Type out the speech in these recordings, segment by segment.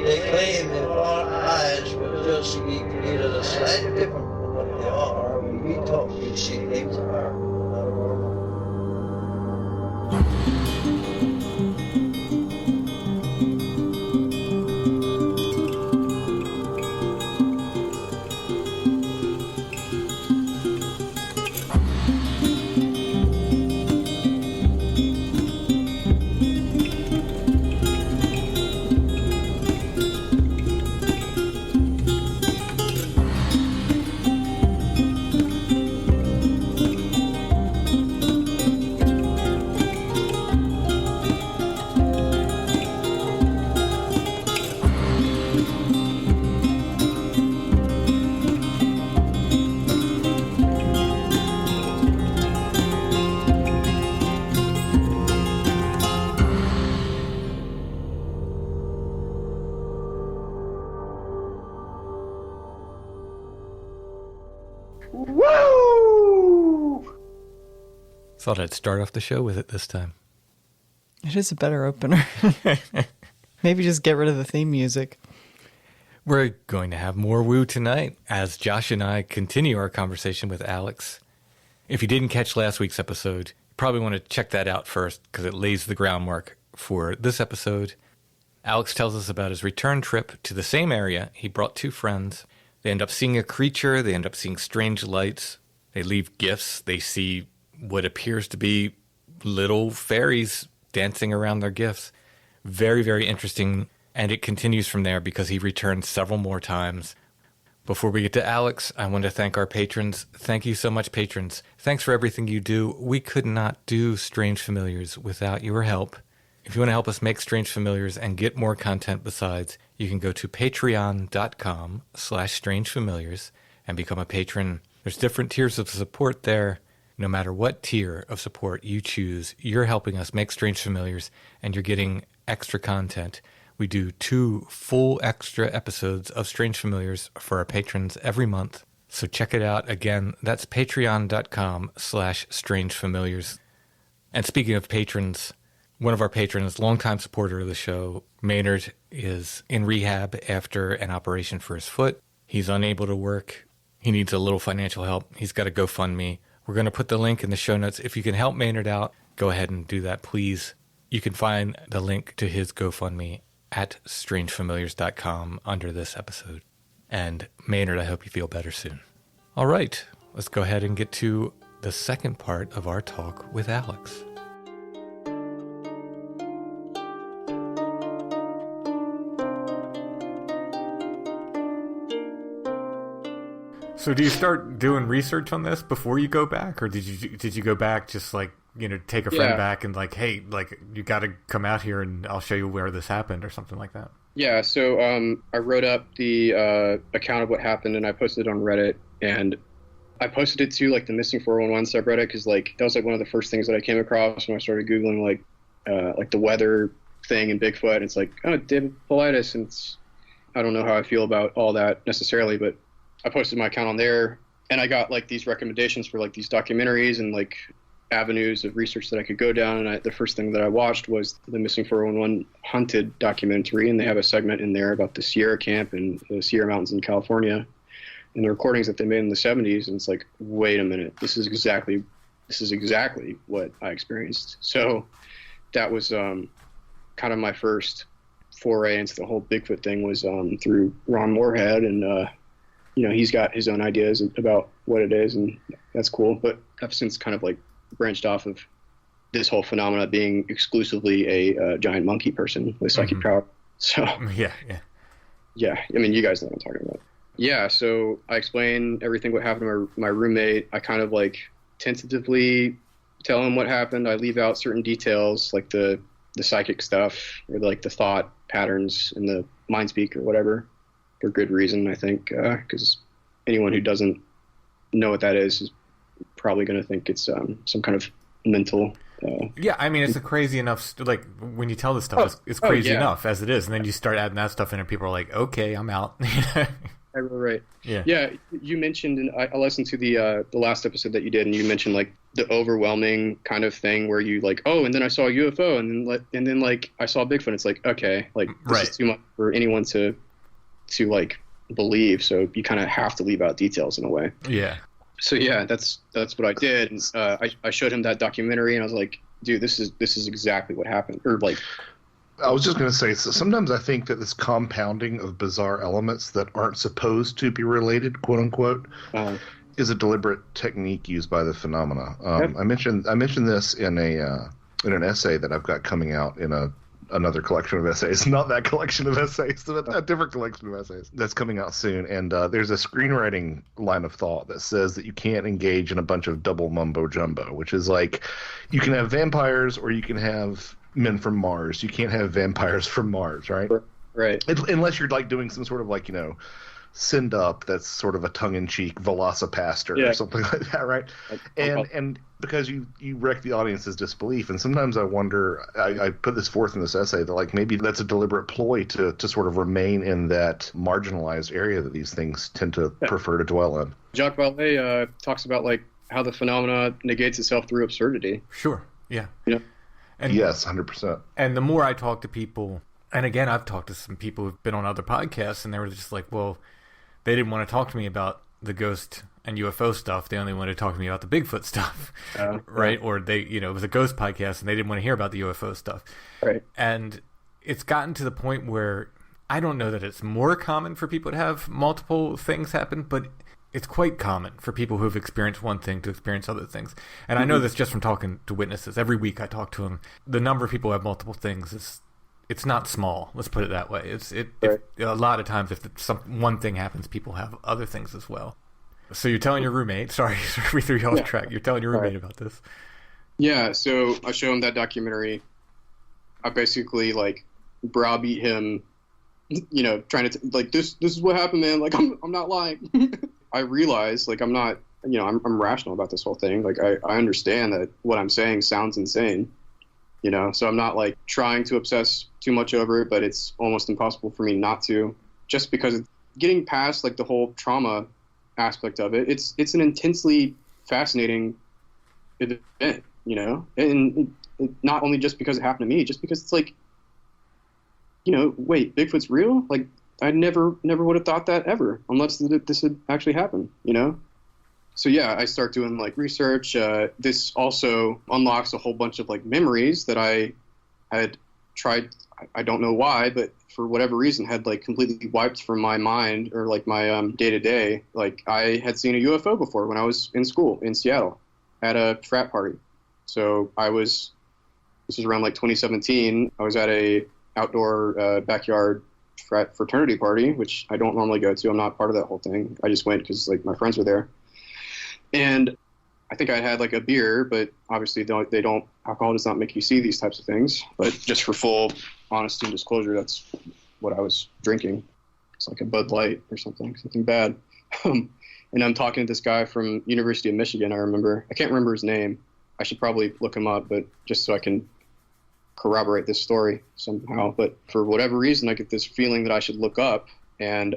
They claim that our eyes will just either slightly different from what they are. When we talk, we see things that are not normal. Thought I'd start off the show with it this time. It is a better opener. Maybe just get rid of the theme music. We're going to have more woo tonight as Josh and I continue our conversation with Alex. If you didn't catch last week's episode, you probably want to check that out first because it lays the groundwork for this episode. Alex tells us about his return trip to the same area. He brought two friends. They end up seeing a creature. They end up seeing strange lights. They leave gifts. They see what appears to be little fairies dancing around their gifts. Very, very interesting. And it continues from there because he returns several more times. Before we get to Alex, I want to thank our patrons. Thank you so much, patrons. Thanks for everything you do. We could not do Strange Familiars without your help. If you want to help us make Strange Familiars and get more content besides, you can go to patreon.com/strangefamiliars and become a patron. There's different tiers of support there. No matter what tier of support you choose, you're helping us make Strange Familiars, and you're getting extra content. We do 2 full extra episodes of Strange Familiars for our patrons every month. So check it out. Again, that's patreon.com/strangefamiliars. And speaking of patrons, one of our patrons, longtime supporter of the show, Maynard, is in rehab after an operation for his foot. He's unable to work. He needs a little financial help. He's got a GoFundMe. We're going to put the link in the show notes. If you can help Maynard out, go ahead and do that, please. You can find the link to his GoFundMe at strangefamiliars.com under this episode. And Maynard, I hope you feel better soon. All right, let's go ahead and get to the second part of our talk with Alex. So do you start doing research on this before you go back, or did you go back just like, you know, take a friend back and like, hey, like you got to come out here and I'll show you where this happened or something like that? Yeah. So I wrote up the account of what happened and I posted it on Reddit, and I posted it to like the Missing 411 subreddit because like that was like one of the first things that I came across when I started Googling like the weather thing in Bigfoot. It's like, oh, David Paulides, and I don't know how I feel about all that necessarily, but I posted my account on there, and I got like these recommendations for like these documentaries and like avenues of research that I could go down. And the first thing that I watched was the Missing 411 Hunted documentary, and they have a segment in there about the Sierra Camp and the Sierra Mountains in California and the recordings that they made in the 70s. And it's like, wait a minute, this is exactly what I experienced. So that was kind of my first foray into the whole Bigfoot thing was through Ron Moorhead, and you know, he's got his own ideas about what it is, and that's cool. But I've since kind of like branched off of this whole phenomena being exclusively a giant monkey person with psychic power. So yeah. I mean, you guys know what I'm talking about. Yeah. So I explain everything what happened to my roommate. I kind of like tentatively tell him what happened. I leave out certain details like the psychic stuff or like the thought patterns and the mind speak or whatever. For good reason, I think, because anyone who doesn't know what that is probably going to think it's some kind of mental. Yeah, I mean, it's a crazy enough. Like when you tell this stuff, it's crazy enough as it is, and then you start adding that stuff in, and people are like, "Okay, I'm out." Right. Yeah. Yeah, you mentioned, and I listened to the last episode that you did, and you mentioned like the overwhelming kind of thing where you like, oh, and then I saw a UFO, and then like I saw Bigfoot. It's like, okay, like this is too much for anyone to like believe. So you kind of have to leave out details in a way. Yeah. So yeah, that's what I did. And, I showed him that documentary, and I was like, dude, this is exactly what happened. Or like, I was just going to say, so sometimes I think that this compounding of bizarre elements that aren't supposed to be related, quote unquote, is a deliberate technique used by the phenomena. I mentioned this in an essay that I've got coming out in another collection of essays, not that collection of essays, a different collection of essays that's coming out soon. And there's a screenwriting line of thought that says that you can't engage in a bunch of double mumbo jumbo, which is like you can have vampires or you can have men from Mars. You can't have vampires from Mars, right? Right. Unless you're like doing some sort of like, send up that's sort of a tongue-in-cheek Velocipaster or something like that, right? And because you wreck the audience's disbelief, and sometimes I wonder, I put this forth in this essay that like maybe that's a deliberate ploy to sort of remain in that marginalized area that these things tend to prefer to dwell in. Jacques Vallée talks about like how the phenomena negates itself through absurdity. Sure. Yeah. And yes, 100%. And the more I talk to people, and again, I've talked to some people who've been on other podcasts, and they were just like, well, they didn't want to talk to me about the ghost and UFO stuff. They only wanted to talk to me about the Bigfoot stuff, right? Or they, it was a ghost podcast, and they didn't want to hear about the UFO stuff. Right. And it's gotten to the point where I don't know that it's more common for people to have multiple things happen, but it's quite common for people who've experienced one thing to experience other things. And I know this just from talking to witnesses. Every week I talk to them. The number of people who have multiple things it's not small. Let's put it that way. A lot of times if one thing happens, people have other things as well. So you're telling your roommate, sorry we threw you off track. You're telling your roommate about this. Yeah. So I show him that documentary. I basically like browbeat him, trying to like, this is what happened, man. Like, I'm not lying. I realize like, I'm not, I'm rational about this whole thing. Like I understand that what I'm saying sounds insane. So I'm not like trying to obsess too much over it, but it's almost impossible for me not to, just because getting past like the whole trauma aspect of it. It's an intensely fascinating event, and it, not only just because it happened to me, just because it's like, wait, Bigfoot's real? Like I never would have thought that ever, unless this had actually happened, So yeah, I start doing like research. This also unlocks a whole bunch of like memories that I had tried. I don't know why, but for whatever reason had like completely wiped from my mind or like my day to day. Like I had seen a UFO before when I was in school in Seattle at a frat party. So this was around like 2017. I was at a outdoor backyard fraternity party, which I don't normally go to. I'm not part of that whole thing. I just went because like my friends were there. And I think I had like a beer, but obviously alcohol does not make you see these types of things. But just for full honesty and disclosure, that's what I was drinking. It's like a Bud Light or something bad. And I'm talking to this guy from University of Michigan, I can't remember his name. I should probably look him up, but just so I can corroborate this story somehow. But for whatever reason, I get this feeling that I should look up, and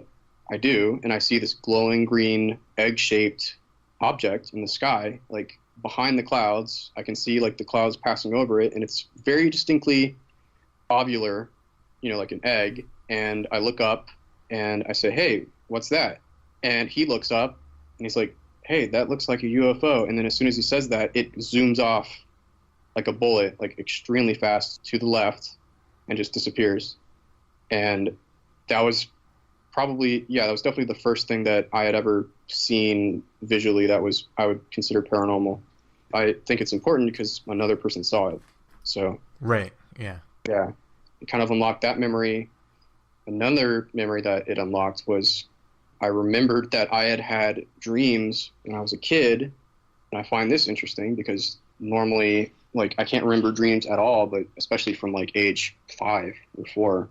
I do, and I see this glowing green egg-shaped object in the sky, like behind the clouds. I can see like the clouds passing over it, and it's very distinctly ovular, like an egg. And I look up and I say, hey, what's that? And he looks up and he's like, hey, that looks like a UFO. And then as soon as he says that, it zooms off like a bullet, like extremely fast to the left, and just disappears. And that was definitely the first thing that I had ever seen visually that I would consider paranormal. I think it's important because another person saw it. So right, yeah, it kind of unlocked that memory. Another memory that it unlocked was I remembered that I had dreams when I was a kid, and I find this interesting because normally, like, I can't remember dreams at all, but especially from like age 5 or 4,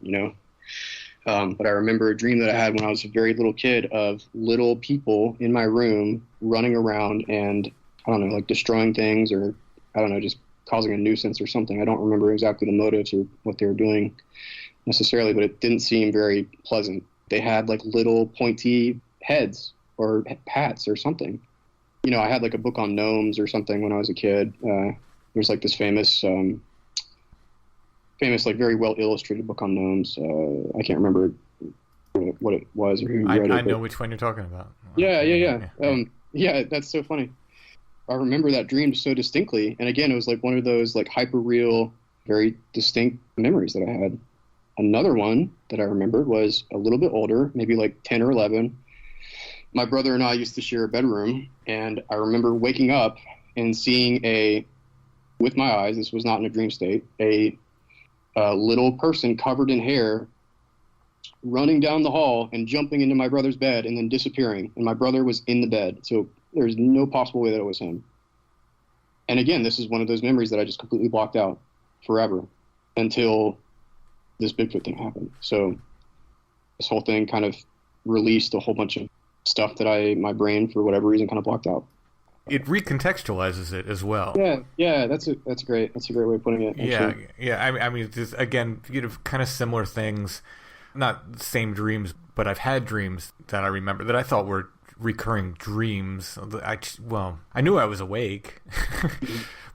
But I remember a dream that I had when I was a very little kid of little people in my room running around and, I don't know, like destroying things or, I don't know, just causing a nuisance or something. I don't remember exactly the motives or what they were doing necessarily, but it didn't seem very pleasant. they had like little pointy heads or hats or something. You know, I had like a book on gnomes or something when I was a kid. There's like this famous like very well illustrated book on gnomes. I can't remember what it was or who wrote it. I know which one you're talking about. Yeah, that's so funny. I remember that dream so distinctly, and again, it was like one of those like hyper real, very distinct memories that I had. Another one that I remembered was a little bit older, maybe like 10 or 11. My brother and I used to share a bedroom, and I remember waking up and seeing with my eyes, this was not in a dream state, a little person covered in hair running down the hall and jumping into my brother's bed and then disappearing. And my brother was in the bed, so there's no possible way that it was him. And again, this is one of those memories that I just completely blocked out forever until this Bigfoot thing happened. So this whole thing kind of released a whole bunch of stuff that my brain, for whatever reason, kind of blocked out. It recontextualizes it as well. Yeah, that's great. That's a great way of putting it. Actually. Yeah. I mean, just, again, kind of similar things, not the same dreams, but I've had dreams that I remember that I thought were recurring dreams. I knew I was awake,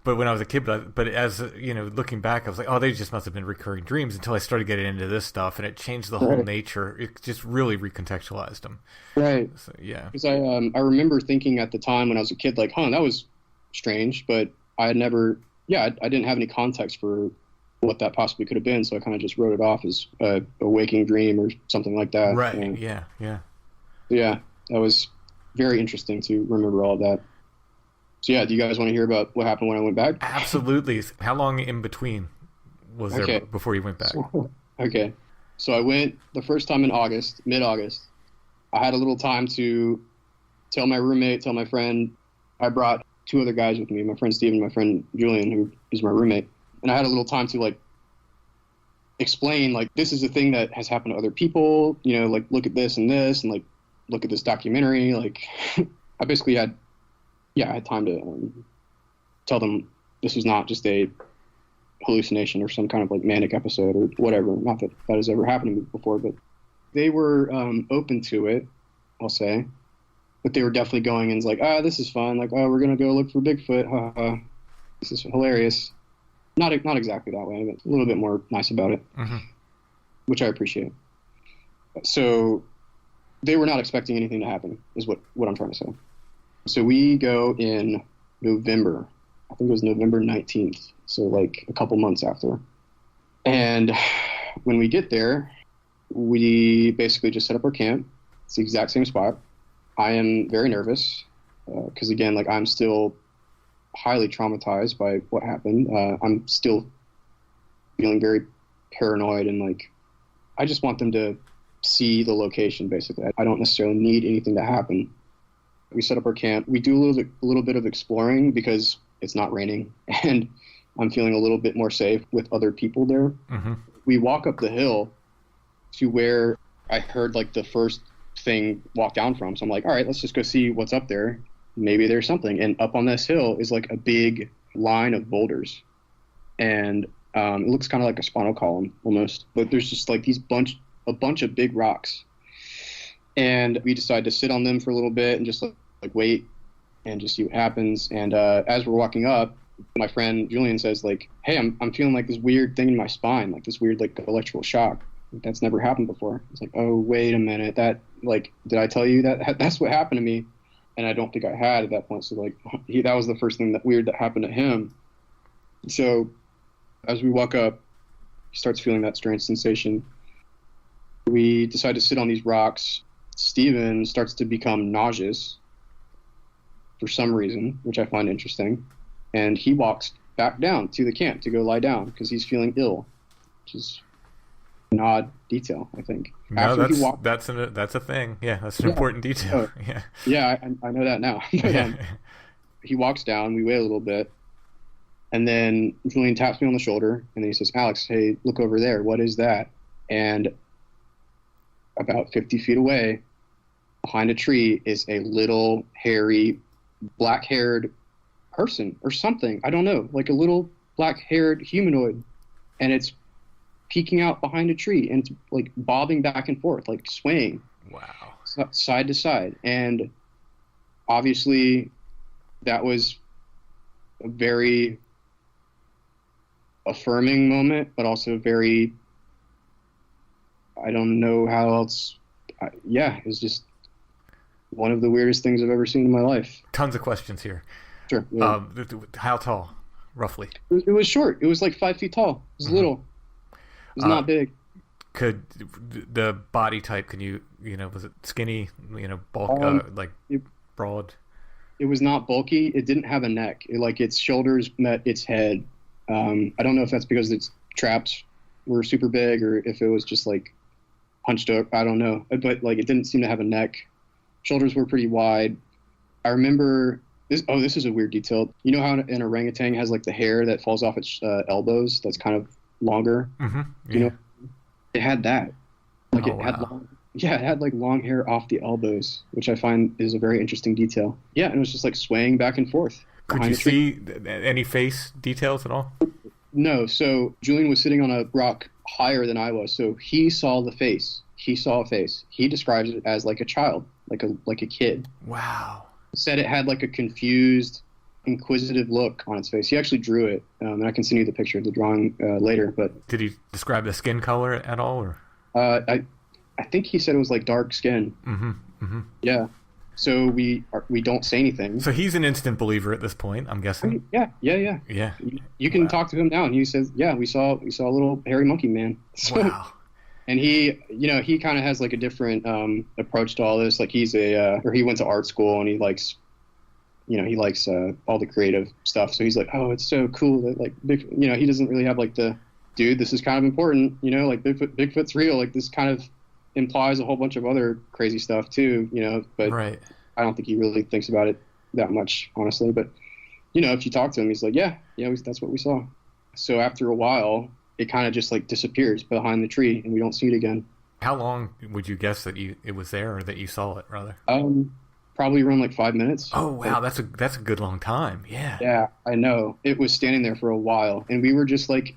but when I was a kid, but as looking back, I was like, oh, they just must have been recurring dreams until I started getting into this stuff, and it changed the whole nature. It just really recontextualized them. Right. So, yeah. Because I remember thinking at the time when I was a kid, like, that was strange, but I had never, I didn't have any context for what that possibly could have been, so I kind of just wrote it off as a waking dream or something like that. Right. And, yeah. that was very interesting to remember all of that. So yeah, do you guys want to hear about what happened when I went back? Absolutely. How long in between was there before you went back? Okay. So I went the first time in mid-August. I had a little time to tell my roommate, tell my friend. I brought 2 other guys with me, my friend Steven, my friend Julian, who is my roommate. And I had a little time to like explain, like, this is a thing that has happened to other people, like, look at this and this, and like, look at this documentary. Like, I basically had time to tell them this was not just a hallucination or some kind of like manic episode or whatever. Not that that has ever happened to me before, but they were open to it, I'll say. But they were definitely going in like, this is fun. Like, we're going to go look for Bigfoot. This is hilarious. Not exactly that way, but a little bit more nice about it, which I appreciate. So they were not expecting anything to happen, is what I'm trying to say. So we go in November. I think it was November 19th, so like a couple months after. And when we get there, we basically just set up our camp. It's the exact same spot. I am very nervous because, again, like, I'm still highly traumatized by what happened. I'm still feeling very paranoid, and like, I just want them to see the location, basically. I don't necessarily need anything to happen. We set up our camp. We do a little bit of exploring because it's not raining, and I'm feeling a little bit more safe with other people there. We walk up the hill to where I heard like the first thing walk down from. So I'm like, all right, let's just go see what's up there. Maybe there's something. And up on this hill is like a big line of boulders, and it looks kind of like a spinal column almost. But there's just like a bunch of big rocks, and we decided to sit on them for a little bit and just like wait and just see what happens. And as we're walking up, my friend Julian says like, hey, I'm feeling like this weird thing in my spine, like this weird like electrical shock. That's never happened before. It's like, oh, wait a minute. That, like, did I tell you that? That's what happened to me. And I don't think I had at that point. So like, that was the first thing that weird that happened to him. So as we walk up, he starts feeling that strange sensation. We decide to sit on these rocks. Steven starts to become nauseous for some reason, which I find interesting. And he walks back down to the camp to go lie down because he's feeling ill, which is an odd detail, I think. No, that's a thing. Yeah, that's an important detail. I know that now. But, he walks down. We wait a little bit, and then Julian taps me on the shoulder, and then he says, "Alex, hey, look over there. What is that?" And about 50 feet away, behind a tree, is a little hairy, black-haired person or something. I don't know, like a little black-haired humanoid, and it's peeking out behind a tree, and it's like bobbing back and forth, like swaying. Wow. Side to side. And obviously that was a very affirming moment, but also very, I don't know how else. It was just one of the weirdest things I've ever seen in my life. Tons of questions here. Sure. Yeah. How tall, roughly? It was short. It was like 5 feet tall. It was little. It was not big. Could the body type? Can you was it skinny? Bulk, broad? It was not bulky. It didn't have a neck. Its shoulders met its head. I don't know if that's because its traps were super big or if it was just like hunched up. I don't know. But like it didn't seem to have a neck. Shoulders were pretty wide. I remember this. Oh, this is a weird detail. You know how an orangutan has like the hair that falls off its elbows? That's kind of longer. Mm-hmm. Yeah. It had that. Like it had like long hair off the elbows, which I find is a very interesting detail. Yeah, and it was just like swaying back and forth. Could you see any face details at all? No. So Julian was sitting on a rock higher than I was, so he saw the face. He saw a face. He describes it as like a child, like a kid. Wow. Said it had like a confused, inquisitive look on its face. He actually drew it, and I can send you the picture of the drawing later. But did he describe the skin color at all, or? I think he said it was like dark skin. Mm-hmm. Mm-hmm. Yeah. So we don't say anything. So he's an instant believer at this point, I'm guessing. Yeah. You can talk to him now, and he says, "Yeah, we saw a little hairy monkey man." So, wow. And he kind of has like a different approach to all this. Like he went to art school, and he likes all the creative stuff. So he's like, "Oh, it's so cool that like he doesn't really have like the dude. This is kind of important. Like Bigfoot's real. Like this kind of implies a whole bunch of other crazy stuff too, but right. I don't think he really thinks about it that much, honestly. But, if you talk to him, he's like, yeah, that's what we saw. So after a while, it kind of just like disappears behind the tree and we don't see it again. How long would you guess that it was there, or that you saw it rather? Probably around like 5 minutes. Oh, wow. That's a good long time. Yeah. Yeah, I know. It was standing there for a while, and we were just like,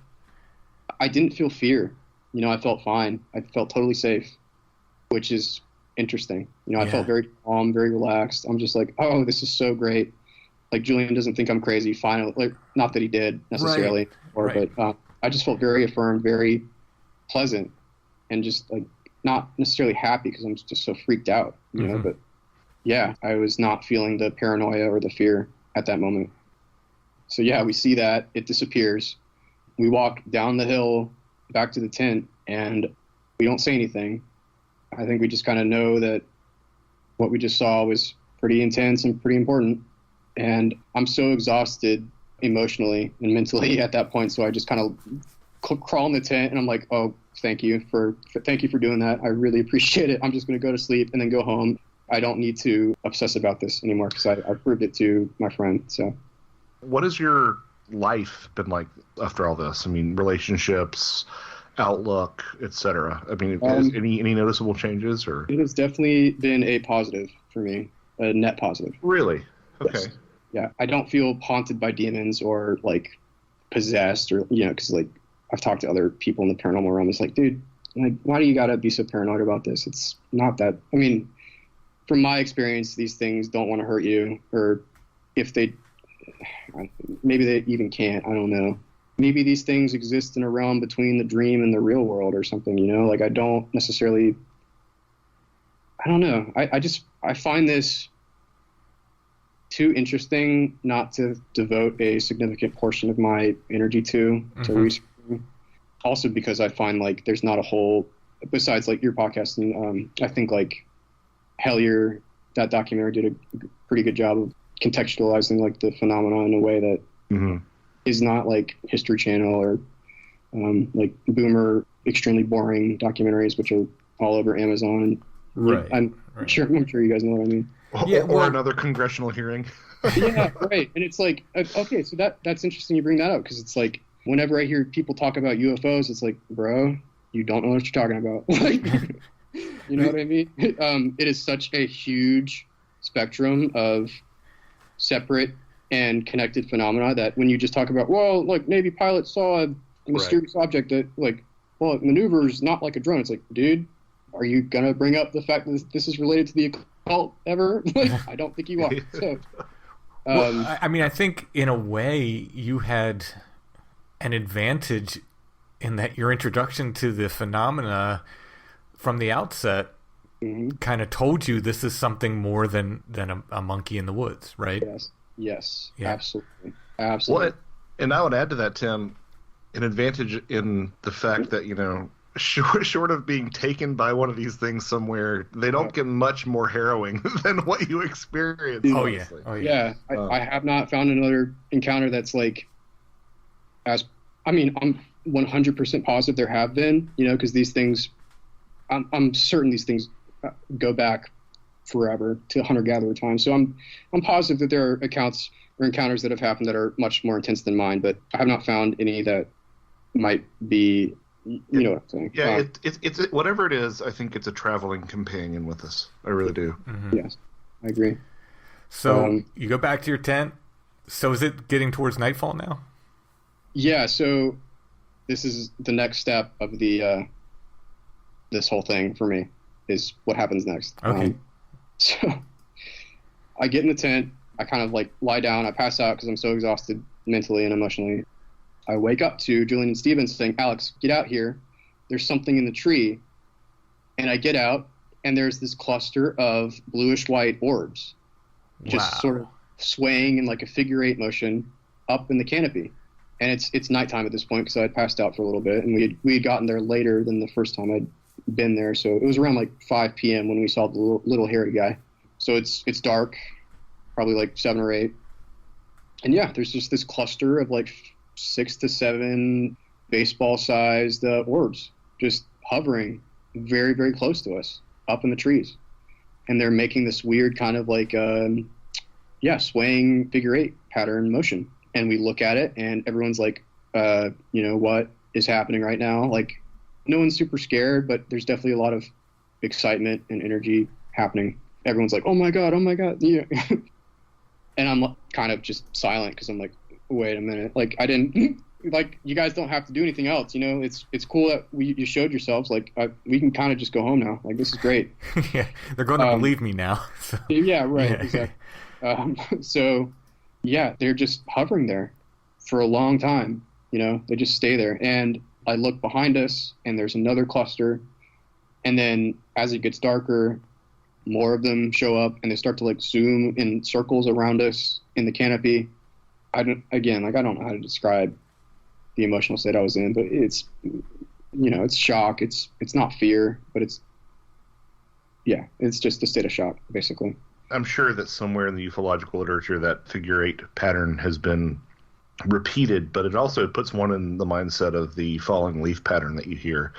I didn't feel fear. I felt fine. I felt totally safe, which is interesting. I felt very calm, very relaxed. I'm just like, oh, this is so great. Like Julian doesn't think I'm crazy. Finally, like, not that he did necessarily, but I just felt very affirmed, very pleasant, and just like not necessarily happy because I'm just so freaked out, mm-hmm. But yeah, I was not feeling the paranoia or the fear at that moment. So yeah, we see that it disappears. We walk down the hill back to the tent, and we don't say anything. I think we just kind of know that what we just saw was pretty intense and pretty important. And I'm so exhausted emotionally and mentally at that point. So I just kind of crawl in the tent, and I'm like, oh, thank you for doing that. I really appreciate it. I'm just going to go to sleep and then go home. I don't need to obsess about this anymore because I proved it to my friend. So what has your life been like after all this? I mean, relationships, outlook, etc. I mean, any noticeable changes? Or it has definitely been a positive for me, a net positive. Really? Okay. Yes. Yeah, I don't feel haunted by demons or like possessed, or because like I've talked to other people in the paranormal realm. It's like, dude, like, why do you gotta be so paranoid about this? It's not that. I mean, from my experience, these things don't want to hurt you, or if they, maybe they even can't. I don't know. Maybe these things exist in a realm between the dream and the real world or something, Like, I don't necessarily, I don't know. I find this too interesting not to devote a significant portion of my energy to researching. Also because I find, like, there's not a whole, besides, like, your podcast, and I think, like, Hellier, that documentary, did a pretty good job of contextualizing, like, the phenomena in a way that mm-hmm. is not like History Channel or like boomer, extremely boring documentaries, which are all over Amazon. Right. I'm sure you guys know what I mean. Or another congressional hearing. Yeah, right. And it's like, okay, so that's interesting you bring that up, because it's like, whenever I hear people talk about UFOs, it's like, bro, you don't know what you're talking about. Like, you know what I mean? It is such a huge spectrum of separate and connected phenomena that when you just talk about, well, like, Navy pilots saw a mysterious object that, like, well, it maneuvers not like a drone. It's like, dude, are you going to bring up the fact that this is related to the occult ever? Like, I don't think you are. So, well, I mean, I think in a way you had an advantage in that your introduction to the phenomena from the outset kind of told you this is something more than a monkey in the woods, right? Yes, yeah. Absolutely. Well, and I would add to that, Tim, an advantage in the fact that, you know, short of being taken by one of these things somewhere, they don't get much more harrowing than what you experience. Honestly. I have not found another encounter that's like I'm 100% positive there have been, you know, because these things, I'm certain these things go back forever to hunter-gatherer time. So I'm positive that there are accounts or encounters that have happened that are much more intense than mine, but I have not found any that might be, you know what I'm saying? Yeah, it's whatever it is, I think it's a traveling companion with us. I really do. Mm-hmm. Yes, I agree. So you go back to your tent. So is it getting towards nightfall now? Yeah, so this is the next step of the this whole thing for me is what happens next. Okay. So I get in the tent. I kind of like lie down. I pass out because I'm so exhausted mentally and emotionally. I wake up to Julian and Stevens saying, Alex, get out here. There's something in the tree. And I get out, and there's this cluster of bluish-white orbs just sort of swaying in like a figure-8 motion up in the canopy. And it's nighttime at this point because I had passed out for a little bit, and we had gotten there later than the first time I'd been there. So it was around like 5 p.m. when we saw the little hairy guy. So it's dark, probably like 7 or 8. And yeah, there's just this cluster of like 6 to 7 baseball-sized orbs just hovering very, very close to us up in the trees. And they're making this weird kind of like, swaying figure-8 pattern motion. And we look at it, and everyone's like, you know, what is happening right now? Like, no one's super scared, but there's definitely a lot of excitement and energy happening. Everyone's like, oh my God. Yeah. And I'm kind of just silent because I'm like, wait a minute. Like, I didn't, like, you guys don't have to do anything else. You know, it's cool that you showed yourselves. Like, we can kind of just go home now. Like, this is great. Yeah, they're going to believe me now. So. Yeah, right. Yeah. Exactly. So, yeah, they're just hovering there for a long time. You know, they just stay there. And I look behind us, and there's another cluster. And then as it gets darker, more of them show up, and they start to like zoom in circles around us in the canopy. I don't know how to describe the emotional state I was in, but it's, you know, it's shock. It's not fear, but it's just a state of shock, basically. I'm sure that somewhere in the ufological literature that figure-8 pattern has been repeated, but it also puts one in the mindset of the falling leaf pattern that you hear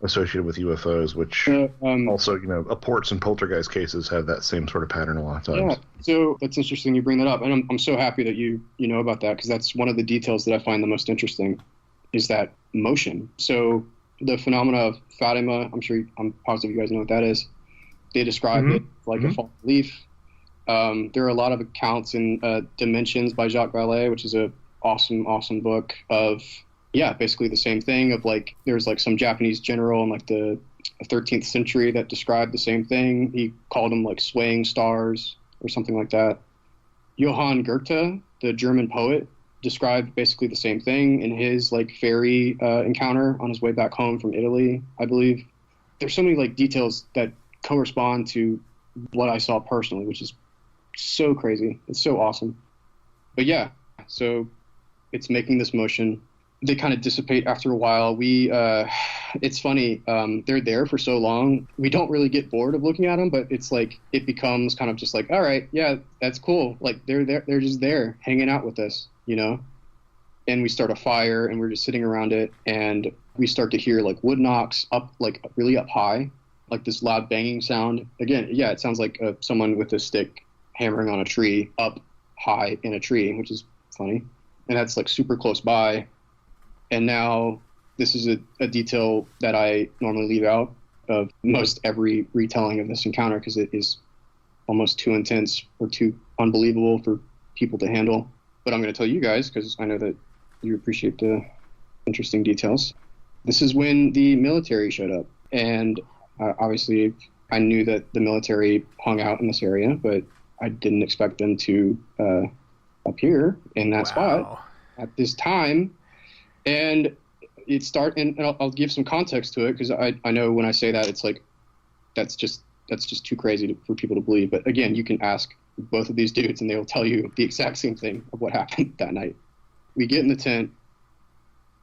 associated with UFOs, which also, you know, apports and poltergeist cases have that same sort of pattern a lot of times. Yeah, so that's interesting you bring that up, and I'm so happy that you know about that, because that's one of the details that I find the most interesting is that motion. So the phenomena of Fatima, I'm positive you guys know what that is. They describe it like a falling leaf. There are a lot of accounts in Dimensions by Jacques Vallée, which is a awesome book of, basically the same thing of like, there's like some Japanese general in like the 13th century that described the same thing. He called them like swaying stars or something like that. Johann Goethe, the German poet, described basically the same thing in his like fairy encounter on his way back home from Italy, I believe. There's so many like details that correspond to what I saw personally, which is so crazy. It's so awesome. But yeah, so it's making this motion. They kind of dissipate after a while. It's funny. They're there for so long. We don't really get bored of looking at them, but it's like, it becomes kind of just like, all right, yeah, that's cool. Like they're there, they're just there hanging out with us, you know? And we start a fire, and we're just sitting around it, and we start to hear like wood knocks up, like really up high, like this loud banging sound. Again, yeah, it sounds like someone with a stick hammering on a tree up high in a tree, which is funny. And that's like super close by. And now this is a detail that I normally leave out of most every retelling of this encounter because it is almost too intense or too unbelievable for people to handle. But I'm going to tell you guys because I know that you appreciate the interesting details. This is when the military showed up. And obviously, I knew that the military hung out in this area, but I didn't expect them to appear in that spot at this time. And and I'll give some context to it, because I know when I say that, it's like, that's just too crazy for people to believe. But again, you can ask both of these dudes and they will tell you the exact same thing of what happened that night. We get in the tent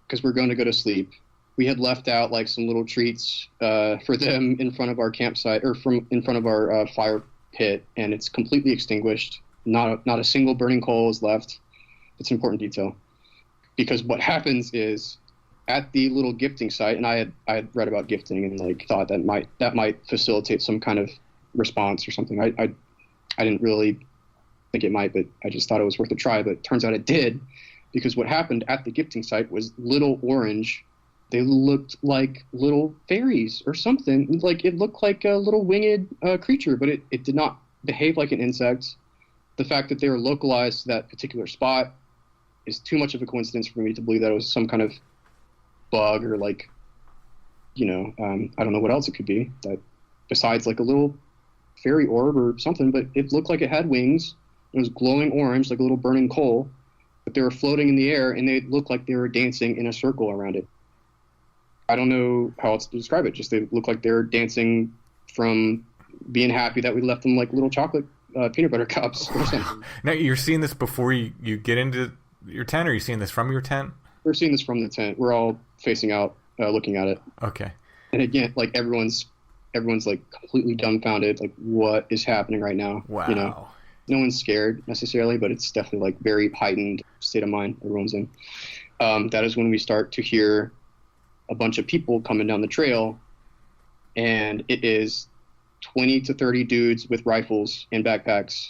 because we're going to go to sleep. We had left out like some little treats for them in front of our campsite, or in front of our fire pit, and it's completely extinguished. Not a single burning coal is left. It's an important detail, because what happens is, at the little gifting site, and I had read about gifting and like thought that might facilitate some kind of response or something. I didn't really think it might, but I just thought it was worth a try. But it turns out it did, because what happened at the gifting site was little orange. They looked like little fairies or something. Like, it looked like a little winged creature, but it did not behave like an insect. The fact that they were localized to that particular spot is too much of a coincidence for me to believe that it was some kind of bug, or like, I don't know what else it could be, that besides like a little fairy orb or something. But it looked like it had wings. It was glowing orange, like a little burning coal, but they were floating in the air, and they looked like they were dancing in a circle around it. I don't know how else to describe it. Just they look like they're dancing from being happy that we left them like little chocolate peanut butter cups or something. Now, you're seeing this before you get into your tent, or are you seeing this from your tent? We're seeing this from the tent. We're all facing out, looking at it. Okay. And again, like everyone's like completely dumbfounded. Like, what is happening right now? Wow. No one's scared necessarily, but it's definitely like very heightened state of mind everyone's in. That is when we start to hear a bunch of people coming down the trail, and it is 20 to 30 dudes with rifles and backpacks,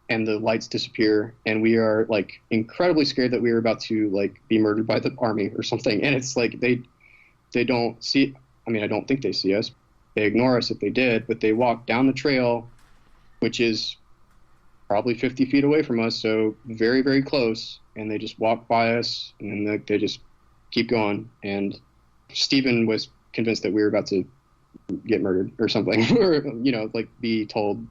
and the lights disappear, and we are like incredibly scared that we are about to like be murdered by the army or something. And it's like they don't see, I mean, I don't think they see us. They ignore us if they did, but they walk down the trail, which is probably 50 feet away from us, so very, very close, and they just walk by us, and then they just keep going. And Stephen was convinced that we were about to get murdered or something, or like be told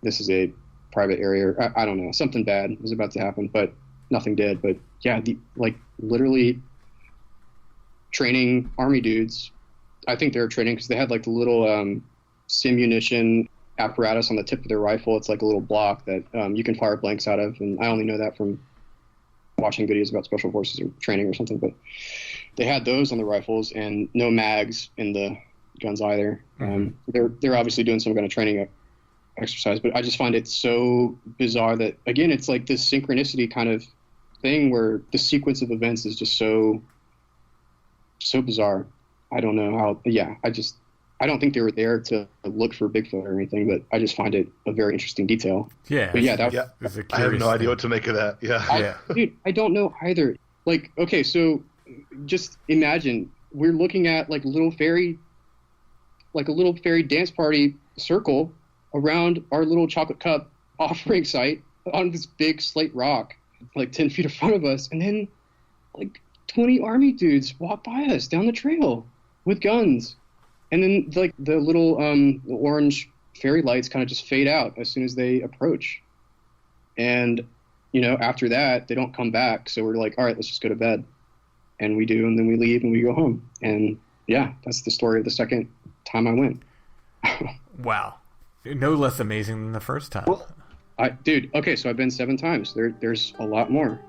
this is a private area, or I don't know, something bad was about to happen, but nothing did. But yeah, literally training army dudes. I think they were training because they had like the little simunition apparatus on the tip of their rifle. It's like a little block that you can fire blanks out of, and I only know that from watching videos about special forces or training or something. But they had those on the rifles, and no mags in the guns either. They're obviously doing some kind of training exercise, but I just find it so bizarre that, again, it's like this synchronicity kind of thing where the sequence of events is just so bizarre. I don't know how. Yeah, I don't think they were there to look for Bigfoot or anything, but I just find it a very interesting detail. Yeah. But yeah, I have no idea what to make of that. Yeah. Dude, I don't know either. Like, okay, so just imagine we're looking at like a little fairy dance party circle around our little chocolate cup offering site on this big slate rock, like 10 feet in front of us. And then like 20 army dudes walk by us down the trail with guns. And then like the little the orange fairy lights kind of just fade out as soon as they approach. And, after that, they don't come back. So we're like, all right, let's just go to bed. And we do, and then we leave and we go home. And yeah, that's the story of the second time I went. Wow. No less amazing than the first time. Well, okay, so I've been 7 times. There's a lot more.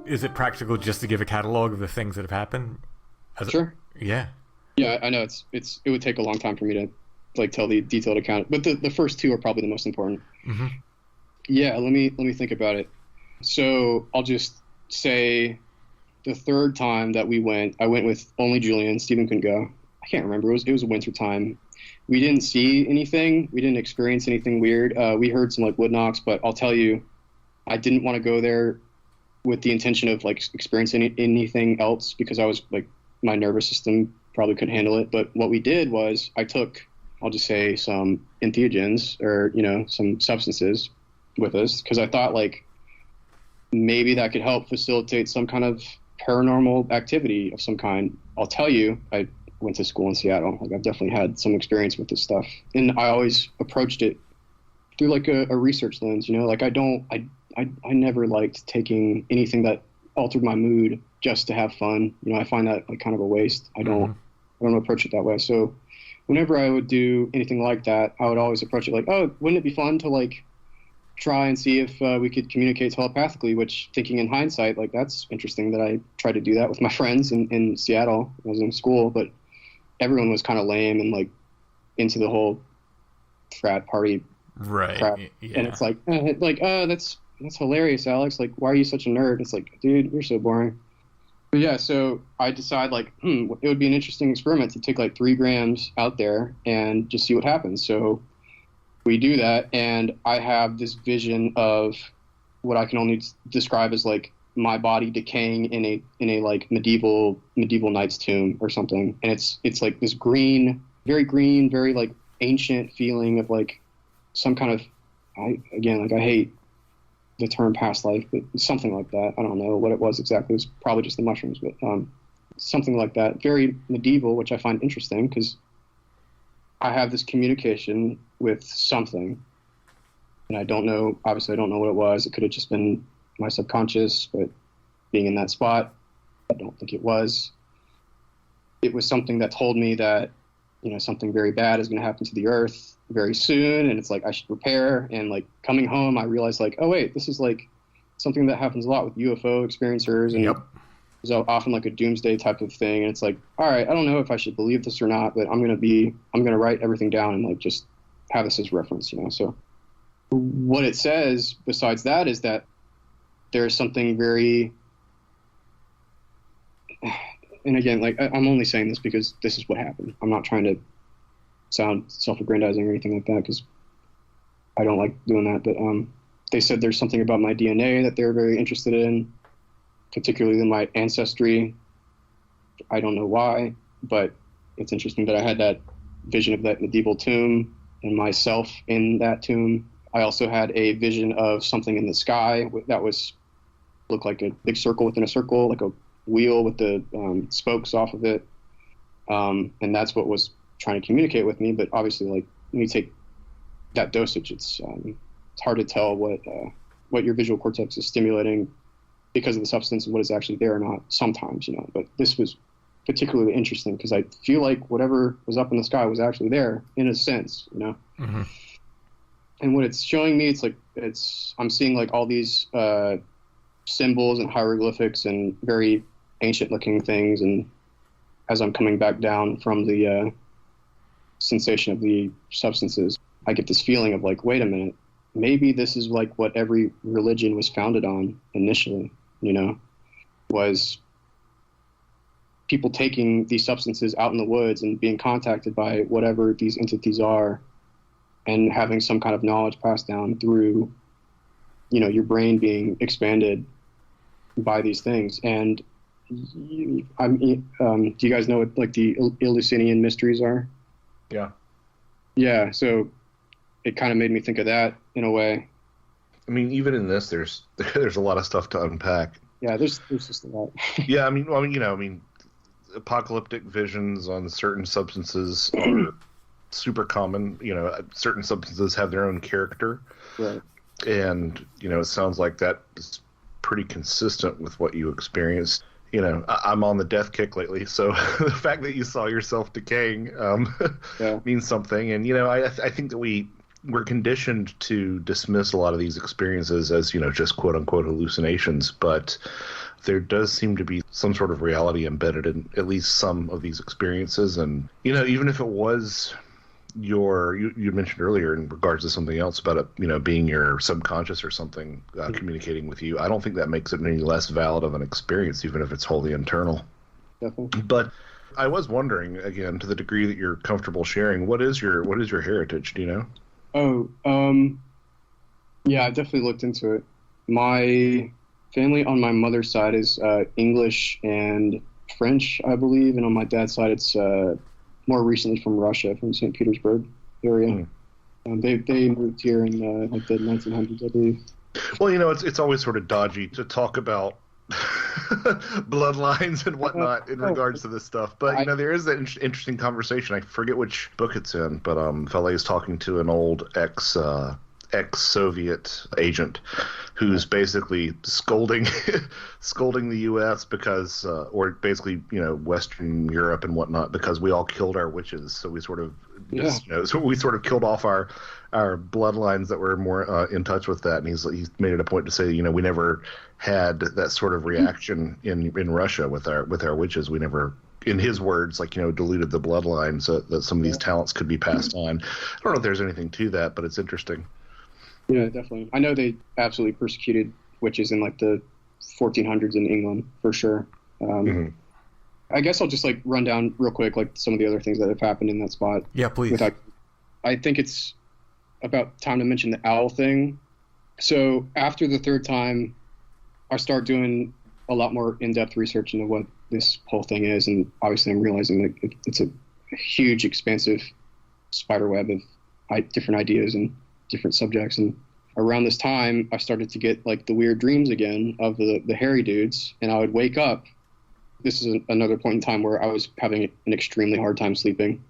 Is it practical just to give a catalog of the things that have happened? Sure. Yeah. Yeah, I know it would take a long time for me to like tell the detailed account, but the first 2 are probably the most important. Mm-hmm. Yeah, let me think about it. So I'll just say the third time that I went with only Julian. Stephen couldn't go. I can't remember. It was winter time. We didn't see anything. We didn't experience anything weird. We heard some like wood knocks, but I'll tell you, I didn't want to go there with the intention of like experiencing anything else because I was like, my nervous system probably couldn't handle it. But what we did was I took, I'll just say, some entheogens or, some substances with us because I thought like maybe that could help facilitate some kind of paranormal activity of some kind. I'll tell you, I went to school in Seattle. Like I've definitely had some experience with this stuff, and I always approached it through like a research lens. Like I never liked taking anything that altered my mood just to have fun. I find that like kind of a waste. I don't approach it that way. So whenever I would do anything like that, I would always approach it like, oh, wouldn't it be fun to like try and see if we could communicate telepathically, which thinking in hindsight, like that's interesting that I tried to do that with my friends in Seattle when I was in school, but everyone was kind of lame and like into the whole frat party crap. Yeah. And it's like, that's hilarious, Alex. Like, why are you such a nerd? It's like, dude, you're so boring. But yeah, so I decide like, it would be an interesting experiment to take like 3 grams out there and just see what happens. So we do that, and I have this vision of what I can only describe as like my body decaying in a like medieval knight's tomb or something. And it's like this green, very like ancient feeling of like some kind of, I hate the term past life, but something like that. I don't know what it was exactly. It was probably just the mushrooms, but something like that. Very medieval, which I find interesting because I have this communication with something, and I don't know what it was. It could have just been my subconscious, but being in that spot, I don't think it was. It was something that told me that, something very bad is going to happen to the earth very soon, and it's like I should prepare. And like coming home, I realized like, oh wait, this is like something that happens a lot with UFO experiencers, and it's often like a doomsday type of thing. And it's like, all right, I don't know if I should believe this or not, but I'm gonna write everything down and like just have this as reference, So what it says besides that is that there's something very, and again, like I'm only saying this because this is what happened. I'm not trying to sound self-aggrandizing or anything like that because I don't like doing that. But they said there's something about my DNA that they're very interested in, particularly in my ancestry. I don't know why, but it's interesting that I had that vision of that medieval tomb and myself in that tomb. I also had a vision of something in the sky that looked like a big circle within a circle, like a wheel with the spokes off of it. And that's what was trying to communicate with me. But obviously, like when you take that dosage, it's hard to tell what your visual cortex is stimulating because of the substance and what is actually there or not sometimes, But this was particularly interesting because I feel like whatever was up in the sky was actually there in a sense, Mm-hmm. And what it's showing me, it's like I'm seeing like all these symbols and hieroglyphics and very ancient looking things. And as I'm coming back down from the sensation of the substances, I get this feeling of like, wait a minute, maybe this is like what every religion was founded on initially, was people taking these substances out in the woods and being contacted by whatever these entities are and having some kind of knowledge passed down through, your brain being expanded by these things. And do you guys know what like the Eleusinian mysteries are? Yeah. Yeah. So it kind of made me think of that in a way. I mean, even in this, there's a lot of stuff to unpack. Yeah, there's just a lot. Yeah, I mean, apocalyptic visions on certain substances are super common. Certain substances have their own character, right? And it sounds like that is pretty consistent with what you experienced. I'm on the death kick lately, so the fact that you saw yourself decaying means something. And I think that we're conditioned to dismiss a lot of these experiences as just quote unquote hallucinations, but there does seem to be some sort of reality embedded in at least some of these experiences. And even if it was you mentioned earlier in regards to something else about it, being your subconscious or something communicating with you, I don't think that makes it any less valid of an experience, even if it's wholly internal. Definitely. But I was wondering, again, to the degree that you're comfortable sharing, what is your heritage? Do you know? Oh, yeah, I definitely looked into it. My family on my mother's side is English and French, I believe, and on my dad's side, it's more recently from Russia, from St. Petersburg area. They moved here in like the 1900s, I believe. Well, it's always sort of dodgy to talk about bloodlines and whatnot in regards to this stuff, but there is that interesting conversation. I forget which book it's in, but fella is talking to an old ex-Soviet agent who's basically scolding the U.S. because, or basically, Western Europe and whatnot, because we all killed our witches. So we sort of, so we sort of killed off our bloodlines that were more in touch with that. And he's made it a point to say, we never had that sort of reaction in Russia with our witches. We never, in his words, diluted the bloodline so that some of these talents could be passed on. I don't know if there's anything to that, but it's interesting. Yeah, definitely. I know they absolutely persecuted witches in like the 1400s in England, for sure. I guess I'll just run down real quick some of the other things that have happened in that spot. Yeah, please. I think it's about time to mention the owl thing. So after the third time, I start doing a lot more in-depth research into what this whole thing is, and obviously I'm realizing that it's a huge, expansive spider web of different ideas and different subjects. And around this time, I started to get the weird dreams again of the hairy dudes, and I would wake up. This is another point in time where I was having an extremely hard time sleeping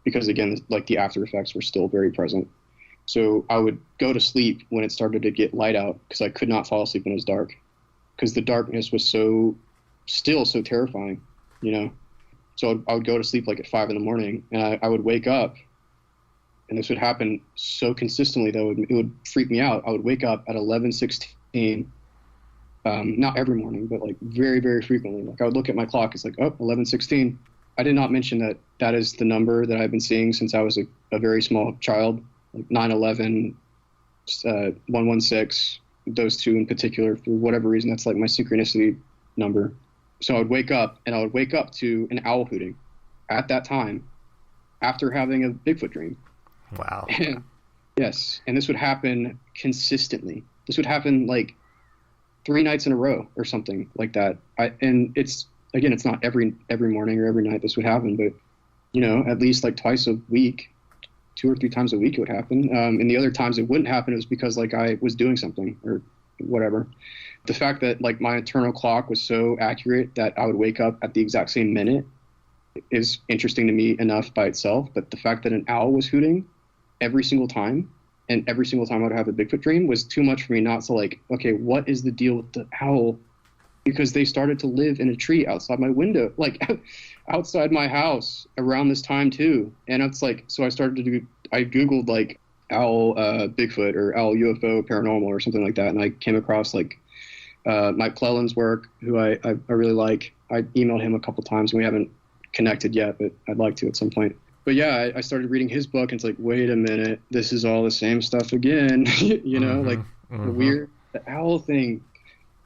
because, again, the after effects were still very present. So I would go to sleep when it started to get light out because I could not fall asleep when it was dark, because the darkness was so terrifying, So I would go to sleep at 5 a.m, and I would wake up. And this would happen so consistently that it would freak me out. I would wake up at 11:16, not every morning, but very, very frequently. I would look at my clock. It's 11:16. I did not mention that is the number that I've been seeing since I was a very small child, 9/11, 116, those two in particular. For whatever reason, that's my synchronicity number. So I would wake up, and I would wake up to an owl hooting at that time after having a Bigfoot dream. Wow. Yes. And this would happen consistently. This would happen 3 nights in a row or something like that. And it's not every morning or every night this would happen, but, at least twice a week, 2 or 3 times a week it would happen. And the other times it wouldn't happen, it was because I was doing something or whatever. The fact that my internal clock was so accurate that I would wake up at the exact same minute is interesting to me enough by itself. But the fact that an owl was hooting every single time, and every single time I would have a Bigfoot dream, was too much for me not to okay, what is the deal with the owl? Because they started to live in a tree outside my window, outside my house around this time too. And it's so I Googled owl Bigfoot or owl UFO paranormal or something like that. And I came across Mike Clelland's work, who I really like. I emailed him a couple times and we haven't connected yet, but I'd like to at some point. But yeah, I started reading his book, and it's wait a minute, this is all the same stuff again. The owl thing.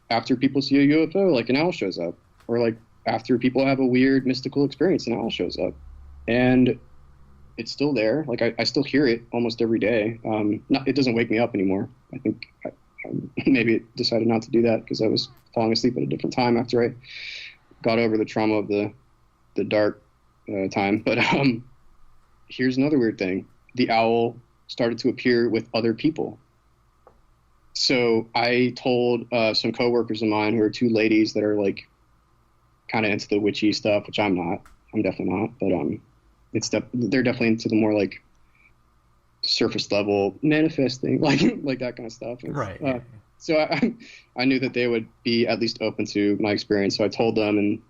After people see a UFO, an owl shows up. Or after people have a weird mystical experience, an owl shows up. And it's still there. I still hear it almost every day. It doesn't wake me up anymore. I think maybe it decided not to do that because I was falling asleep at a different time after I got over the trauma of the dark time. But here's another weird thing. The owl started to appear with other people. So I told some coworkers of mine who are 2 ladies that are kind of into the witchy stuff, which I'm not. I'm definitely not. But they're definitely into the more surface level manifesting, like that kind of stuff. Right. So I knew that they would be at least open to my experience. So I told them, and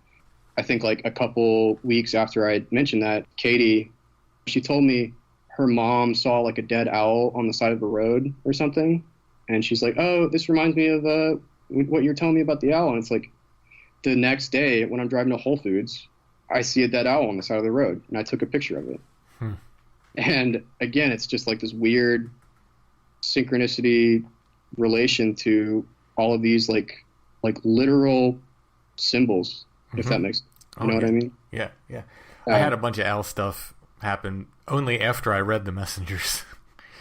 I think a couple weeks after I mentioned that, Katie, she told me her mom saw a dead owl on the side of a road or something. And she's oh, this reminds me of what you're telling me about the owl. And it's the next day when I'm driving to Whole Foods, I see a dead owl on the side of the road, and I took a picture of it. And again, it's just this weird synchronicity relation to all of these literal symbols, if that makes you know what I mean? Yeah. I had a bunch of owl stuff happen only after I read The Messengers.